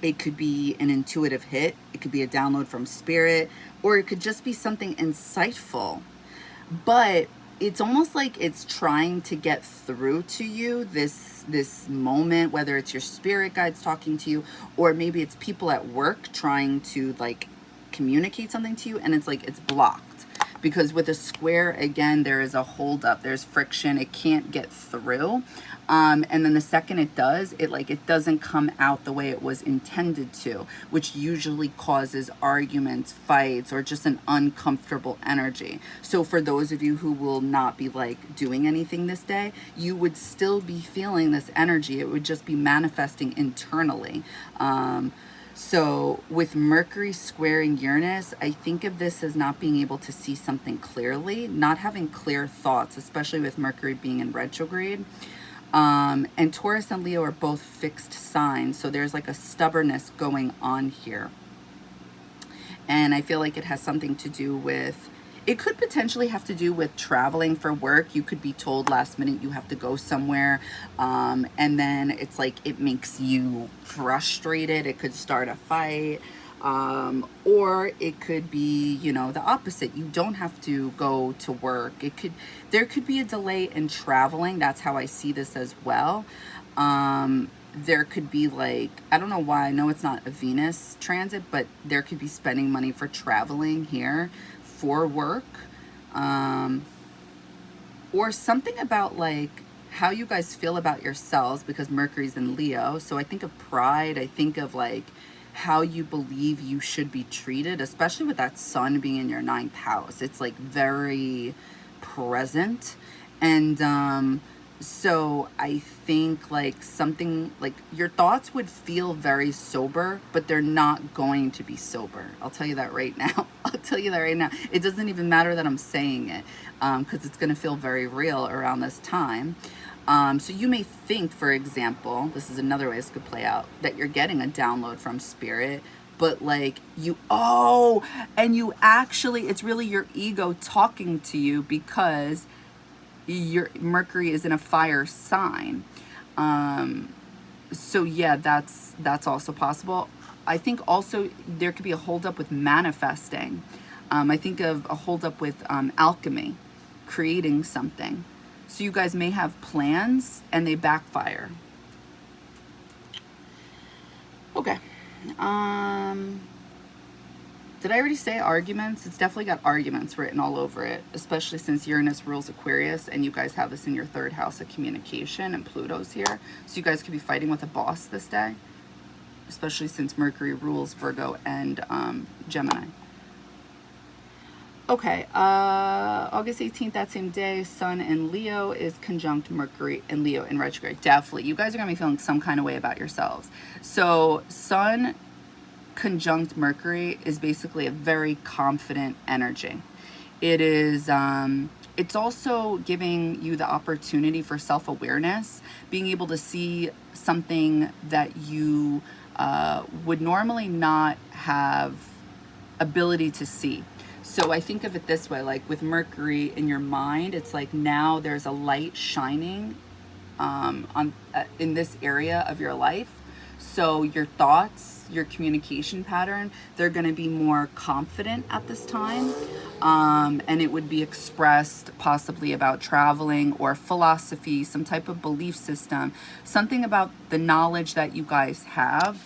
It could be an intuitive hit, it could be a download from spirit, or it could just be something insightful. But it's almost like it's trying to get through to you, this moment, whether it's your spirit guides talking to you, or maybe it's people at work trying to like communicate something to you, and it's like it's blocked. Because with a square, again, there is a holdup, there's friction, it can't get through. And then the second it does, it doesn't come out the way it was intended to, which usually causes arguments, fights, or just an uncomfortable energy. So for those of you who will not be like doing anything this day, you would still be feeling this energy. It would just be manifesting internally. So with Mercury squaring Uranus, I think of this as not being able to see something clearly, not having clear thoughts, especially with Mercury being in retrograde. And Taurus and Leo are both fixed signs, so there's like a stubbornness going on here. And I feel like it has something to do with, it could potentially have to do with traveling for work. You could be told last minute you have to go somewhere, and then it's like it makes you frustrated. It could start a fight. Or it could be, you know, the opposite. You don't have to go to work. There could be a delay in traveling. That's how I see this as well. There could be like, I don't know why, I know it's not a Venus transit, but there could be spending money for traveling here for work. Or something about like how you guys feel about yourselves, because Mercury's in Leo. So I think of pride. I think of like how you believe you should be treated, especially with that sun being in your 9th house. It's like very present. And so I think like something like your thoughts would feel very sober, but they're not going to be sober. I'll tell you that right now. I'll tell you that right now. It doesn't even matter that I'm saying it, because it's going to feel very real around this time. So you may think, for example, this is another way this could play out, that you're getting a download from spirit, but like and you actually, it's really your ego talking to you, because your Mercury is in a fire sign. So yeah, that's also possible. I think also there could be a holdup with manifesting. I think of a holdup with alchemy, creating something. So you guys may have plans and they backfire. Okay. Did I already say arguments? It's definitely got arguments written all over it, especially since Uranus rules Aquarius and you guys have this in your 3rd house of communication and Pluto's here. So you guys could be fighting with a boss this day, especially since Mercury rules Virgo and Gemini. Okay, August 18th, that same day, Sun in Leo is conjunct Mercury in Leo in retrograde. Definitely, you guys are going to be feeling some kind of way about yourselves. So Sun conjunct Mercury is basically a very confident energy. It is, it's also giving you the opportunity for self-awareness, being able to see something that you would normally not have ability to see. So I think of it this way, like with Mercury in your mind, it's like now there's a light shining in this area of your life. So your thoughts, your communication pattern, they're going to be more confident at this time. And it would be expressed possibly about traveling or philosophy, some type of belief system, something about the knowledge that you guys have.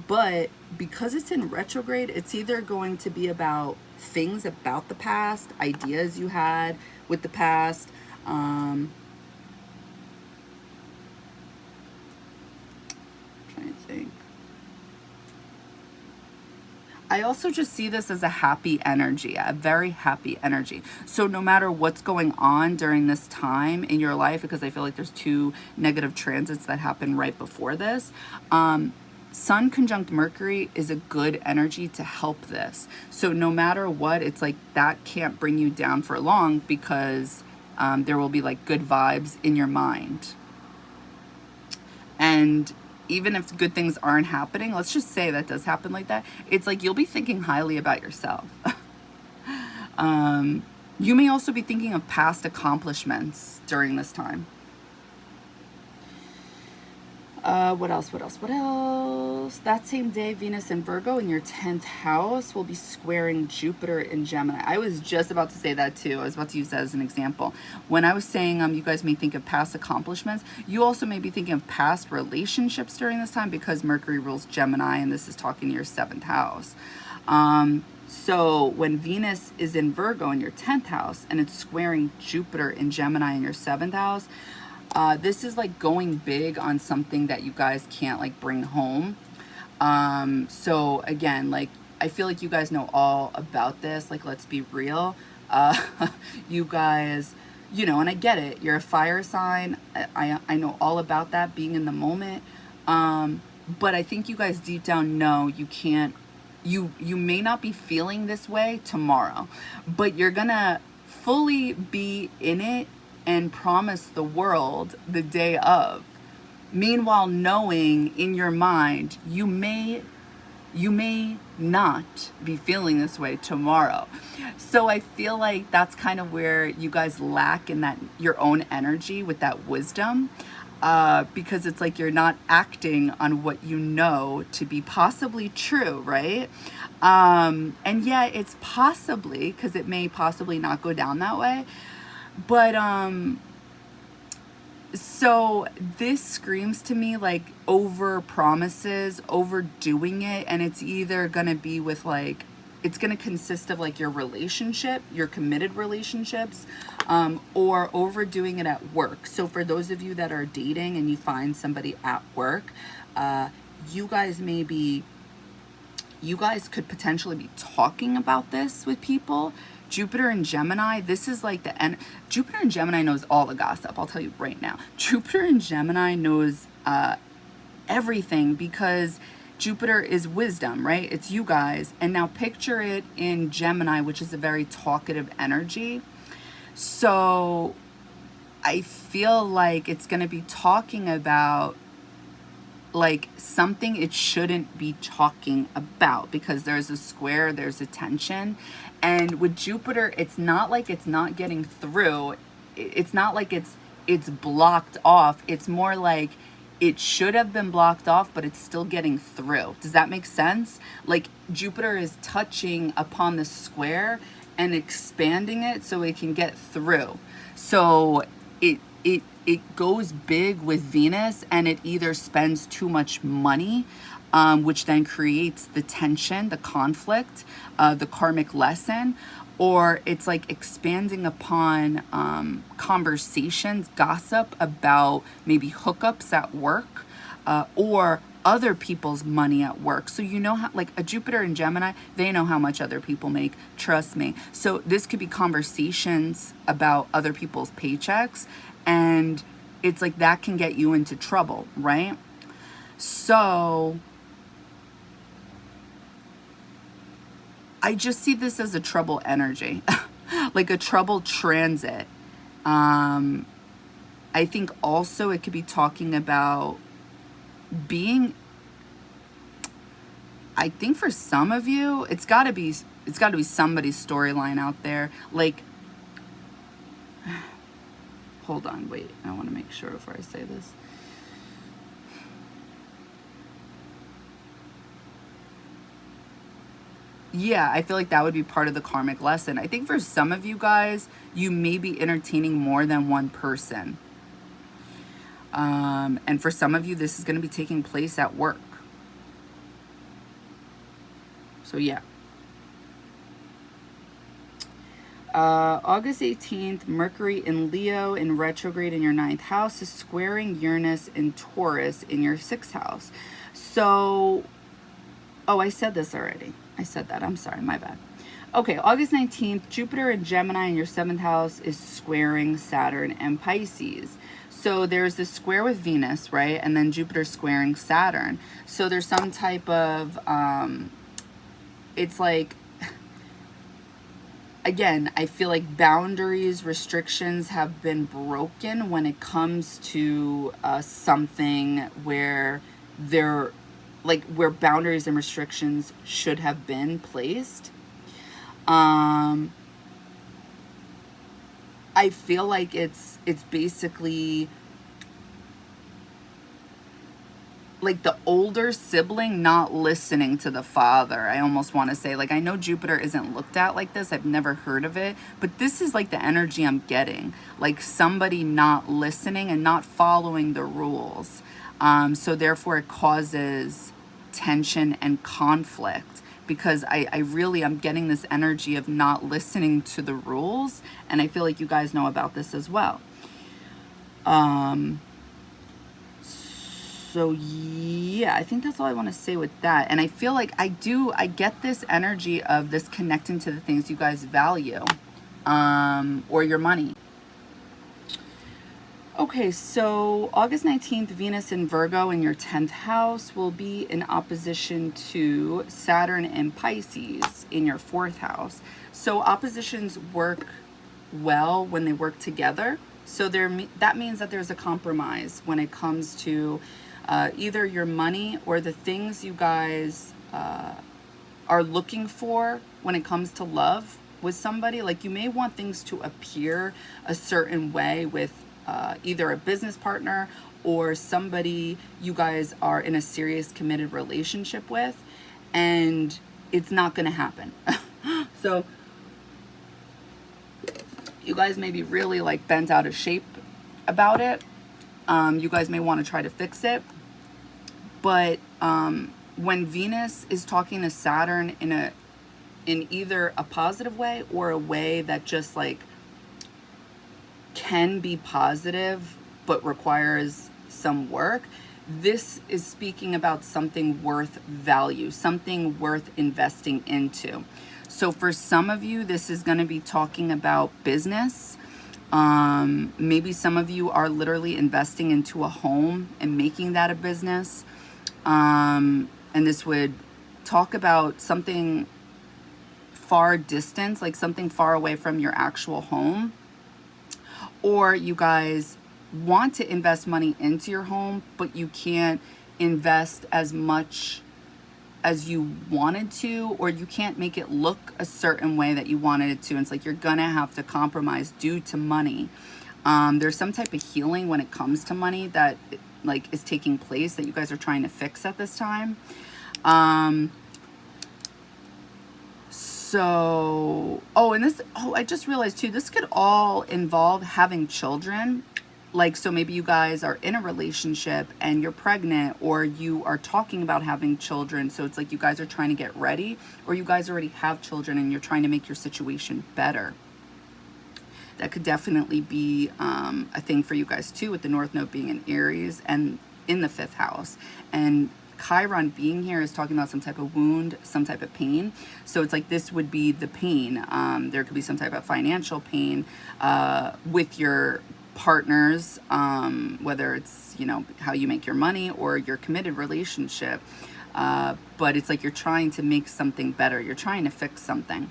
But because it's in retrograde, it's either going to be about things about the past, ideas you had with the past. Trying to think. I also just see this as a happy energy, a very happy energy. So no matter what's going on during this time in your life, because I feel like there's 2 negative transits that happen right before this, Sun conjunct Mercury is a good energy to help this. So no matter what, it's like that can't bring you down for long, because there will be like good vibes in your mind. And even if good things aren't happening, let's just say that does happen like that, it's like you'll be thinking highly about yourself. You may also be thinking of past accomplishments during this time. What else? That same day, Venus in Virgo in your 10th house will be squaring Jupiter in Gemini. I was just about to say that too. I was about to use that as an example. When I was saying you guys may think of past accomplishments, you also may be thinking of past relationships during this time, because Mercury rules Gemini, and this is talking to your 7th house. So when Venus is in Virgo in your 10th house and it's squaring Jupiter in Gemini in your 7th house, this is like going big on something that you guys can't like bring home. So again, like, I feel like you guys know all about this. Like, let's be real. You guys, you know, and I get it. You're a fire sign. I know all about that, being in the moment. But I think you guys deep down know you can't, you may not be feeling this way tomorrow, but you're gonna fully be in it and promise the world the day of. Meanwhile, knowing in your mind, you may not be feeling this way tomorrow. So I feel like that's kind of where you guys lack in that, your own energy with that wisdom, because it's like you're not acting on what you know to be possibly true, right? And yeah, it's possibly, because it may possibly not go down that way. But so this screams to me like over promises, overdoing it, and it's either gonna be with like, it's gonna consist of like your relationship, your committed relationships, or overdoing it at work. So for those of you that are dating and you find somebody at work, you guys could potentially be talking about this with people. Jupiter and Gemini, this is like Jupiter and Gemini knows all the gossip, I'll tell you right now. Jupiter and Gemini knows everything, because Jupiter is wisdom, right? It's you guys. And now picture it in Gemini, which is a very talkative energy. So I feel like it's going to be talking about like something it shouldn't be talking about, because there's a square, there's a tension. And with Jupiter, it's not like it's not getting through. It's not like it's blocked off. It's more like it should have been blocked off, but it's still getting through. Does that make sense? Like Jupiter is touching upon the square and expanding it so it can get through. So it goes big with Venus, and it either spends too much money, which then creates the tension, the conflict, the karmic lesson, or it's like expanding upon conversations, gossip about maybe hookups at work, or other people's money at work. So you know how, like a Jupiter and Gemini, they know how much other people make, trust me. So this could be conversations about other people's paychecks, and it's like that can get you into trouble, right? So I just see this as a trouble energy, like a trouble transit. I think also it could be talking about being, I think for some of you, it's got to be somebody's storyline out there. Like, hold on, wait, I want to make sure before I say this. Yeah, I feel like that would be part of the karmic lesson. I think for some of you guys, you may be entertaining more than one person. And for some of you, this is going to be taking place at work. So yeah. August 18th, Mercury in Leo in retrograde in your 9th house is squaring Uranus in Taurus in your 6th house. So, oh, I said this already. I said that. I'm sorry. My bad. Okay, August 19th, Jupiter in Gemini in your 7th house is squaring Saturn and Pisces. So there's this square with Venus, right? And then Jupiter squaring Saturn. So there's some type of, it's like, again, I feel like boundaries, restrictions have been broken when it comes to something where they're, like, where boundaries and restrictions should have been placed. I feel like it's basically like the older sibling not listening to the father. I almost want to say, like, I know Jupiter isn't looked at like this. I've never heard of it, but this is like the energy I'm getting, like somebody not listening and not following the rules. So therefore it causes tension and conflict, because I really am getting this energy of not listening to the rules, and I feel like you guys know about this as well. So yeah, I think that's all I want to say with that. And I feel like I get this energy of this connecting to the things you guys value, or your money. Okay, so August 19th, Venus in Virgo in your 10th house will be in opposition to Saturn and Pisces in your 4th house. So oppositions work well when they work together. So that means that there's a compromise when it comes to either your money or the things you guys are looking for when it comes to love with somebody. Like, you may want things to appear a certain way with either a business partner or somebody you guys are in a serious committed relationship with, and it's not going to happen. So you guys may be really like bent out of shape about it. You guys may want to try to fix it, but when Venus is talking to Saturn in either a positive way or a way that just like can be positive but requires some work, this is speaking about something worth value, something worth investing into. So for some of you, this is going to be talking about business. Maybe some of you are literally investing into a home and making that a business. And this would talk about something far distance, like something far away from your actual home. Or you guys want to invest money into your home, but you can't invest as much as you wanted to, or you can't make it look a certain way that you wanted it to. And it's like you're gonna have to compromise due to money. There's some type of healing when it comes to money that like is taking place that you guys are trying to fix at this time. So, I just realized too, this could all involve having children. Like, so maybe you guys are in a relationship and you're pregnant, or you are talking about having children. So it's like you guys are trying to get ready, or you guys already have children and you're trying to make your situation better. That could definitely be a thing for you guys too, with the North Node being in Aries and in the 5th house. And Chiron being here is talking about some type of wound, some type of pain. So it's like this would be the pain. There could be some type of financial pain with your partners, whether it's, you know, how you make your money or your committed relationship. But it's like you're trying to make something better. You're trying to fix something.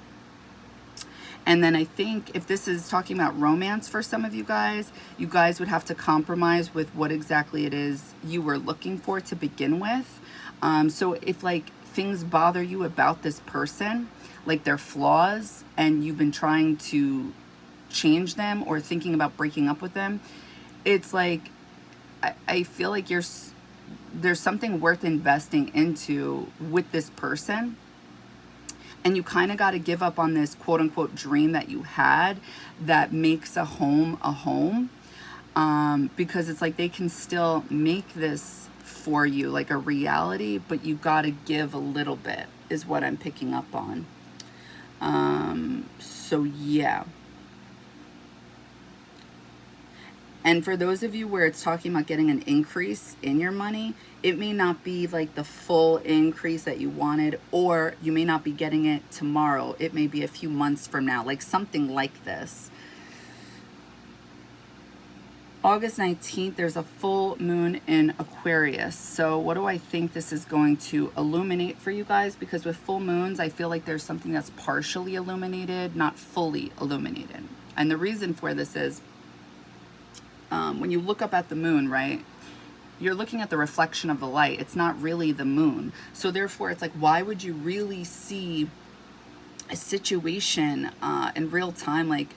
And then I think if this is talking about romance for some of you guys would have to compromise with what exactly it is you were looking for to begin with. So if like things bother you about this person, like their flaws, and you've been trying to change them or thinking about breaking up with them, it's like, I feel like there's something worth investing into with this person. And you kind of got to give up on this quote unquote dream that you had that makes a home, because it's like they can still make this for you like a reality, but you got to give a little bit is what I'm picking up on. So yeah. And for those of you where it's talking about getting an increase in your money, it may not be like the full increase that you wanted, or you may not be getting it tomorrow. It may be a few months from now, like something like this. August 19th, there's a full moon in Aquarius. So what do I think this is going to illuminate for you guys? Because with full moons, I feel like there's something that's partially illuminated, not fully illuminated. And the reason for this is, when you look up at the moon, right, you're looking at the reflection of the light. It's not really the moon. So therefore, it's like, why would you really see a situation in real time, like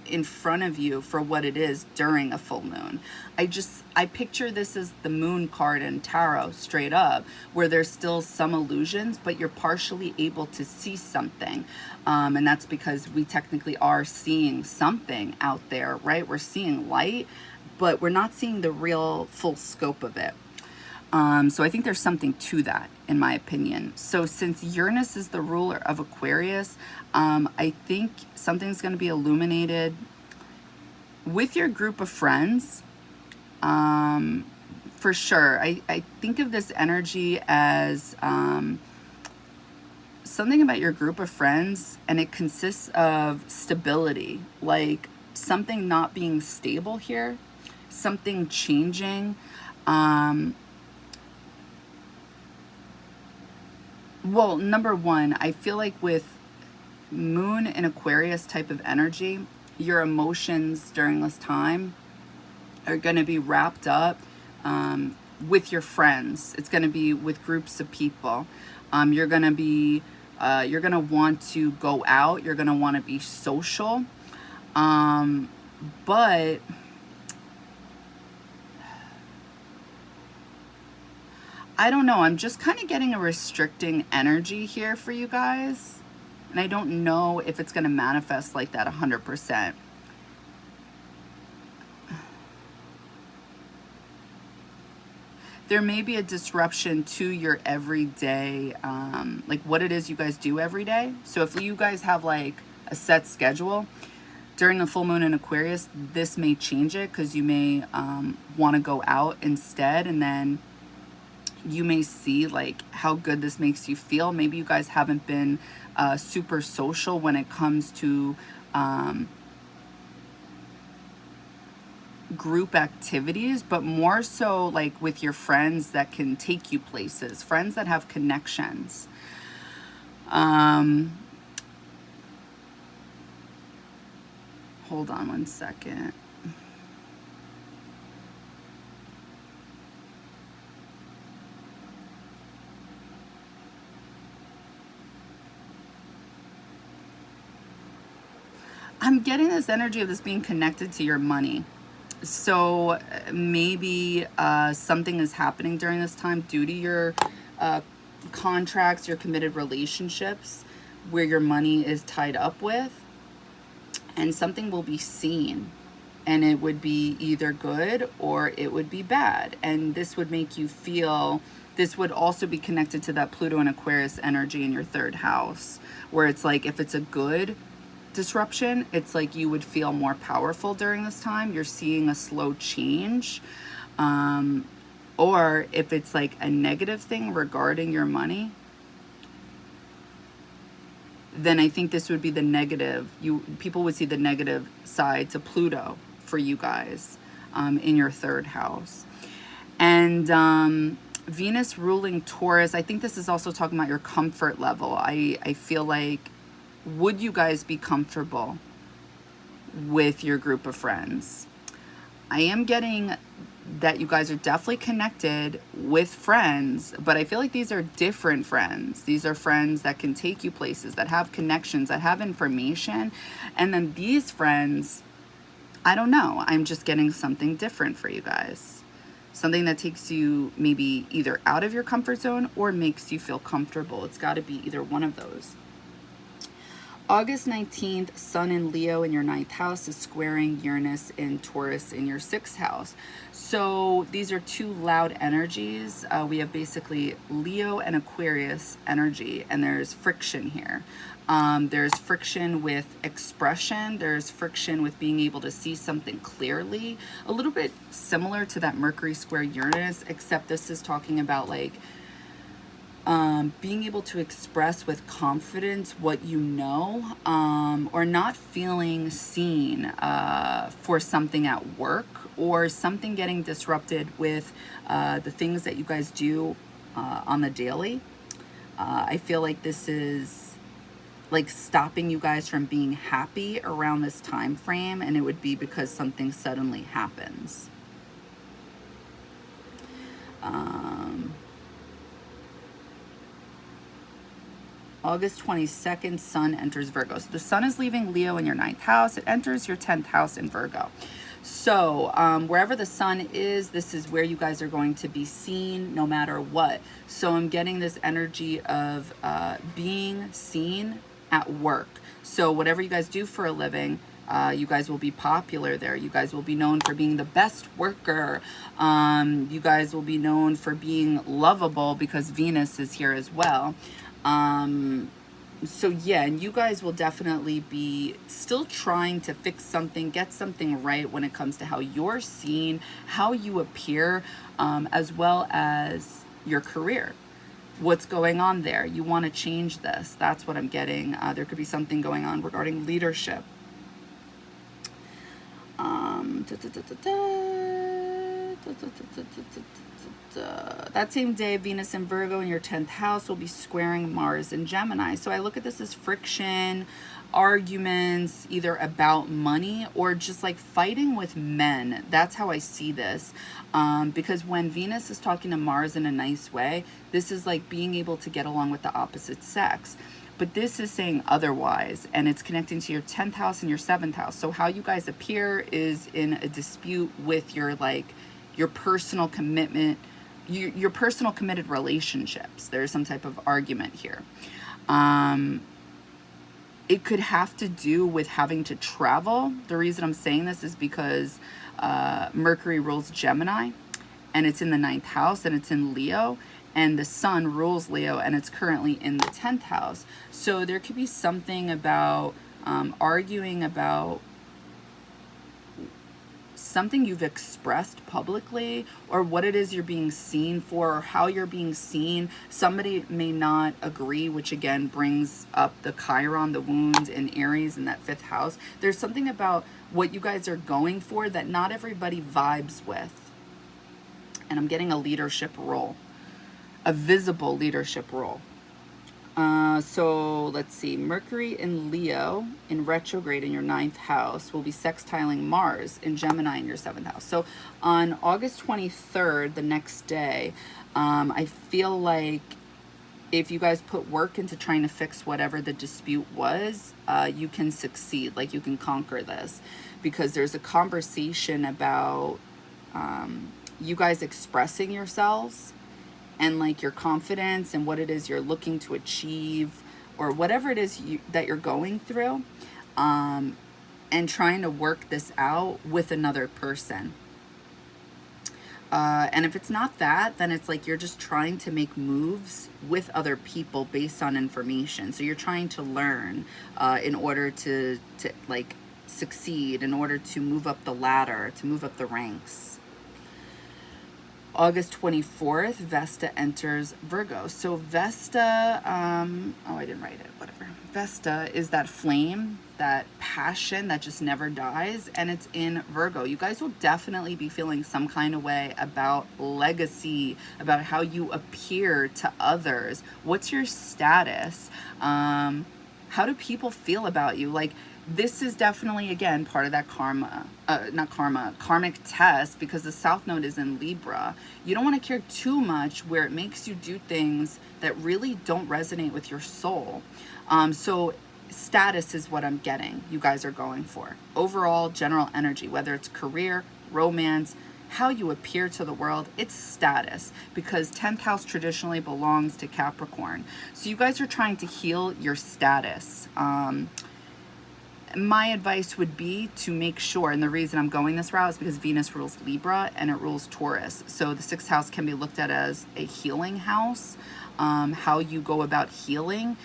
in front of you for what it is during a full moon? I picture this as the moon card in tarot, straight up, where there's still some illusions, but you're partially able to see something. And that's because we technically are seeing something out there, right? We're seeing light, but we're not seeing the real full scope of it. So I think there's something to that, in my opinion. So since Uranus is the ruler of Aquarius, I think something's going to be illuminated with your group of friends. For sure. I think of this energy as something about your group of friends, and it consists of stability, like something not being stable here, something changing. Well, number one, I feel like with moon and Aquarius type of energy, your emotions during this time are going to be wrapped up with your friends. It's going to be with groups of people. You're going to want to go out. You're going to want to be social. But I don't know. I'm just kind of getting a restricting energy here for you guys. And I don't know if it's going to manifest like that 100%. There may be a disruption to your everyday, like what it is you guys do every day. So if you guys have like a set schedule, during the full moon in Aquarius, this may change it, because you may want to go out instead, and then you may see like how good this makes you feel. Maybe you guys haven't been super social when it comes to group activities, but more so like with your friends that can take you places, friends that have connections. Hold on one second. I'm getting this energy of this being connected to your money. So maybe something is happening during this time due to your contracts, your committed relationships, where your money is tied up with, and something will be seen, and it would be either good or it would be bad. And this would make you feel, this would also be connected to that Pluto and Aquarius energy in your third house, where it's like, if it's a good disruption, it's like you would feel more powerful during this time. You're seeing a slow change. Or if it's like a negative thing regarding your money, then I think this would be the negative. People would see the negative side to Pluto for you guys in your third house. And Venus ruling Taurus, I think this is also talking about your comfort level. I feel like, would you guys be comfortable with your group of friends? I am getting that you guys are definitely connected with friends, but I feel like these are different friends. These are friends that can take you places, that have connections, that have information. And then these friends, I don't know, I'm just getting something different for you guys. Something that takes you maybe either out of your comfort zone or makes you feel comfortable. It's got to be either one of those. August 19th, Sun in Leo in your 9th house is squaring Uranus in Taurus in your 6th house. So these are two loud energies. We have basically Leo and Aquarius energy, and there's friction here. There's friction with expression. There's friction with being able to see something clearly. A little bit similar to that Mercury square Uranus, except this is talking about like being able to express with confidence what you know, or not feeling seen for something at work, or something getting disrupted with the things that you guys do on the daily. I feel like this is like stopping you guys from being happy around this time frame, and it would be because something suddenly happens. August 22nd, Sun enters Virgo. So the Sun is leaving Leo in your 9th house. It enters your 10th house in Virgo. So wherever the Sun is, this is where you guys are going to be seen no matter what. So I'm getting this energy of being seen at work. So whatever you guys do for a living, you guys will be popular there. You guys will be known for being the best worker. You guys will be known for being lovable because Venus is here as well. So yeah, and you guys will definitely be still trying to fix something, get something right when it comes to how you're seen, how you appear, as well as your career. What's going on there? You want to change this. That's what I'm getting. There could be something going on regarding leadership. That same day, Venus in Virgo in your 10th house will be squaring Mars in Gemini. So I look at this as friction, arguments, either about money or just like fighting with men. That's how I see this. Because when Venus is talking to Mars in a nice way, this is like being able to get along with the opposite sex. But this is saying otherwise, and it's connecting to your 10th house and your 7th house. So how you guys appear is in a dispute with your personal commitment, your personal committed relationships. There's some type of argument here. It could have to do with having to travel. The reason I'm saying this is because Mercury rules Gemini, and it's in the 9th house, and it's in Leo, and the Sun rules Leo, and it's currently in the 10th house. So there could be something about arguing about something you've expressed publicly, or what it is you're being seen for, or how you're being seen. Somebody may not agree, which again brings up the Chiron, the wound in Aries in that 5th house. There's something about what you guys are going for that not everybody vibes with. And I'm getting a leadership role, a visible leadership role. So let's see, Mercury in Leo in retrograde in your 9th house will be sextiling Mars in Gemini in your 7th house. So on August 23rd, the next day, I feel like if you guys put work into trying to fix whatever the dispute was, you can succeed, like you can conquer this, because there's a conversation about you guys expressing yourselves and like your confidence and what it is you're looking to achieve, or whatever it is that you're going through, and trying to work this out with another person. And if it's not that, then it's like you're just trying to make moves with other people based on information. So you're trying to learn in order to like succeed, in order to move up the ladder, to move up the ranks. August 24th, Vesta enters Virgo. So Vesta, oh, I didn't write it, whatever. Vesta is that flame, that passion that just never dies, and it's in Virgo. You guys will definitely be feeling some kind of way about legacy, about how you appear to others. What's your status? How do people feel about you? Like, this is definitely, again, part of that karmic test, because the South Node is in Libra. You don't want to care too much where it makes you do things that really don't resonate with your soul. So status is what I'm getting you guys are going for. Overall, general energy, whether it's career, romance, how you appear to the world. It's status, because 10th house traditionally belongs to Capricorn. So you guys are trying to heal your status. My advice would be to make sure, and the reason I'm going this route is because Venus rules Libra and it rules Taurus. So the 6th house can be looked at as a healing house, how you go about healing.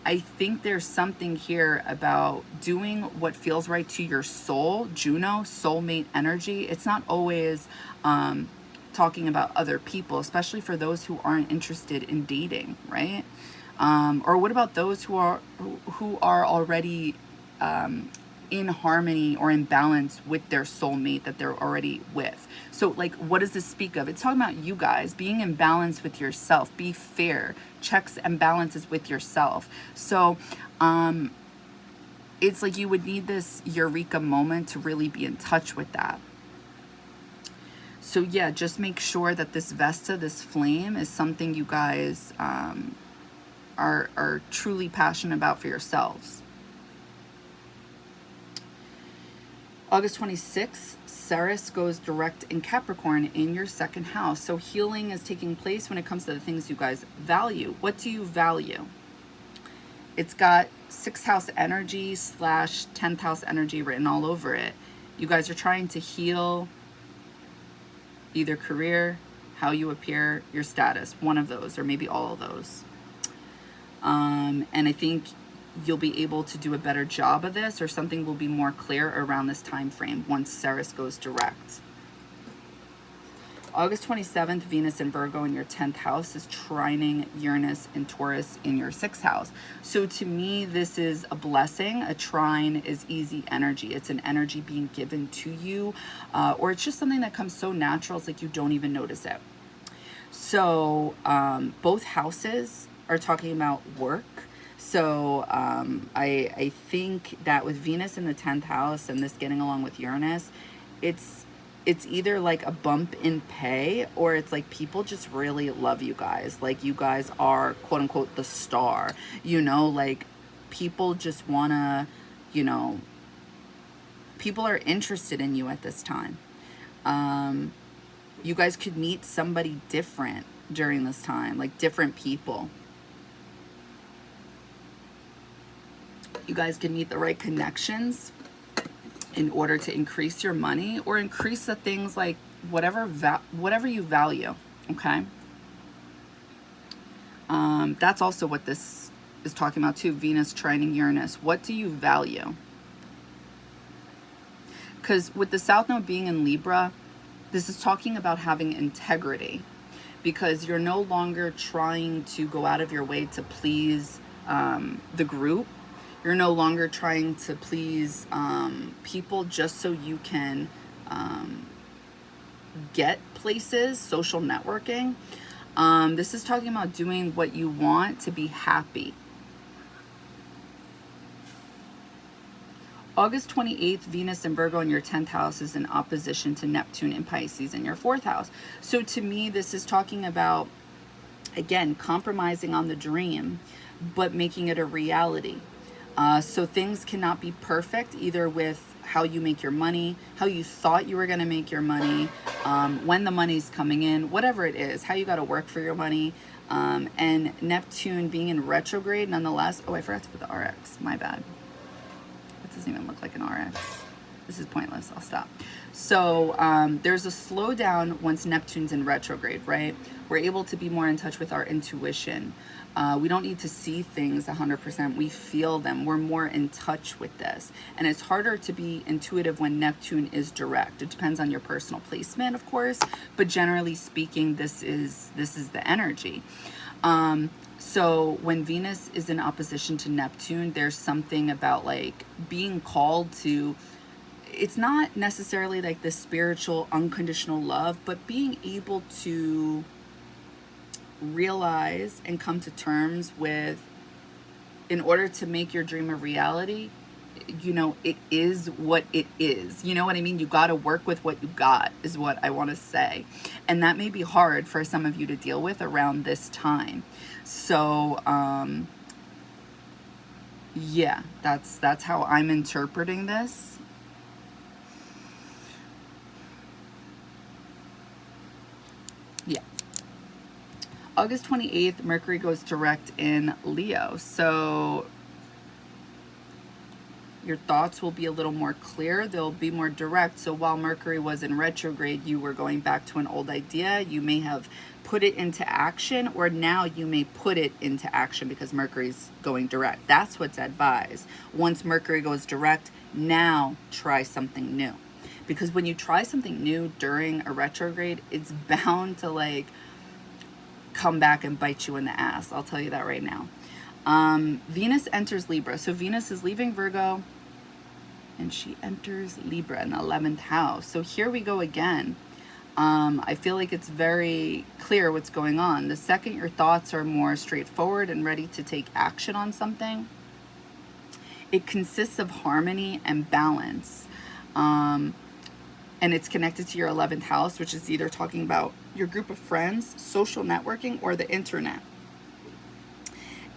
I think there's something here about doing what feels right to your soul. Juno, soulmate energy. It's not always talking about other people, especially for those who aren't interested in dating, right? Or what about those who are already in harmony or in balance with their soulmate that they're already with? So like, what does this speak of? It's talking about you guys being in balance with yourself. Be fair. Checks and balances with yourself. So it's like you would need this eureka moment to really be in touch with that. So yeah, just make sure that this Vesta, this flame, is something you guys are truly passionate about for yourselves. August 26th, Ceres goes direct in Capricorn in your 2nd house. So healing is taking place when it comes to the things you guys value. What do you value? It's got 6th house energy / 10th house energy written all over it. You guys are trying to heal either career, how you appear, your status, one of those, or maybe all of those. And I think you'll be able to do a better job of this, or something will be more clear around this time frame once Ceres goes direct. August 27th, Venus in Virgo in your 10th house is trining Uranus and Taurus in your 6th house. So to me, this is a blessing. A trine is easy energy. It's an energy being given to you, or it's just something that comes so natural, it's like you don't even notice it. So both houses are talking about work. So I think that with Venus in the 10th house and this getting along with Uranus, it's either like a bump in pay, or it's like people just really love you guys. Like you guys are quote unquote the star, you know, like people just wanna, you know, people are interested in you at this time. You guys could meet somebody different during this time, like different people. You guys can meet the right connections in order to increase your money, or increase the things like whatever you value, okay? That's also what this is talking about too, Venus trining Uranus. What do you value? Because with the South Node being in Libra, this is talking about having integrity, because you're no longer trying to go out of your way to please the group. You're no longer trying to please people just so you can get places, social networking. This is talking about doing what you want to be happy. August 28th, Venus in Virgo in your 10th house is in opposition to Neptune in Pisces in your 4th house. So to me, this is talking about, again, compromising on the dream, but making it a reality. So things cannot be perfect, either with how you make your money, how you thought you were going to make your money, when the money's coming in, whatever it is, how you got to work for your money. And Neptune being in retrograde nonetheless. Oh, I forgot to put the RX. My bad. That doesn't even look like an RX. This is pointless. I'll stop. So there's a slowdown once Neptune's in retrograde, right? We're able to be more in touch with our intuition. We don't need to see things 100%. We feel them. We're more in touch with this. And it's harder to be intuitive when Neptune is direct. It depends on your personal placement, of course. But generally speaking, this is the energy. So when Venus is in opposition to Neptune, there's something about like being called to, it's not necessarily like the spiritual unconditional love, but being able to realize and come to terms with, in order to make your dream a reality, you know, it is what it is. You know what I mean? You got to work with what you got, is what I want to say. And that may be hard for some of you to deal with around this time. So, yeah, that's how I'm interpreting this. August 28th, Mercury goes direct in Leo. So your thoughts will be a little more clear. They'll be more direct. So while Mercury was in retrograde, you were going back to an old idea. You may have put it into action, or now you may put it into action because Mercury's going direct. That's what's advised. Once Mercury goes direct, now try something new. Because when you try something new during a retrograde, it's bound to like come back and bite you in the ass. I'll tell you that right now. Venus enters Libra. So Venus is leaving Virgo and she enters Libra in the 11th house. So here we go again. I feel like it's very clear what's going on. The second your thoughts are more straightforward and ready to take action on something, it consists of harmony and balance. And it's connected to your 11th house, which is either talking about your group of friends, social networking, or the internet.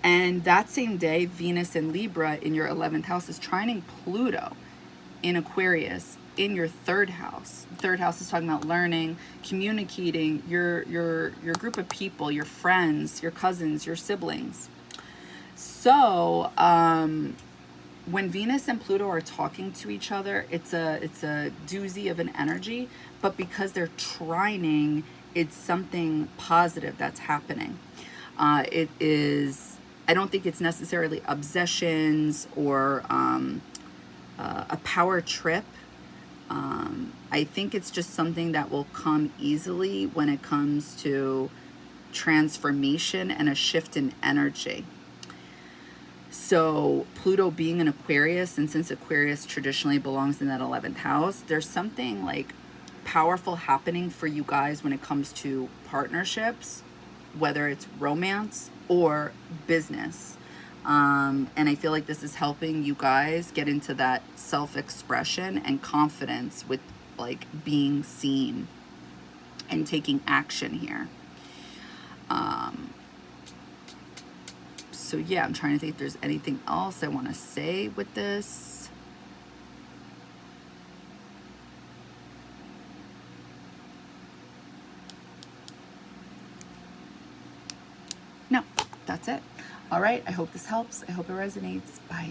And that same day, Venus in Libra in your 11th house is trining Pluto in Aquarius in your 3rd house. 3rd house is talking about learning, communicating, your group of people, your friends, your cousins, your siblings. So when Venus and Pluto are talking to each other, it's a doozy of an energy, but because they're trining, it's something positive that's happening. It is, I don't think it's necessarily obsessions or a power trip. I think it's just something that will come easily when it comes to transformation and a shift in energy. So Pluto being an Aquarius, and since Aquarius traditionally belongs in that 11th house, there's something like powerful happening for you guys when it comes to partnerships, whether it's romance or business. And I feel like this is helping you guys get into that self-expression and confidence with like being seen and taking action here. So yeah, I'm trying to think if there's anything else I want to say with this. No, that's it. All right, I hope this helps. I hope it resonates. Bye.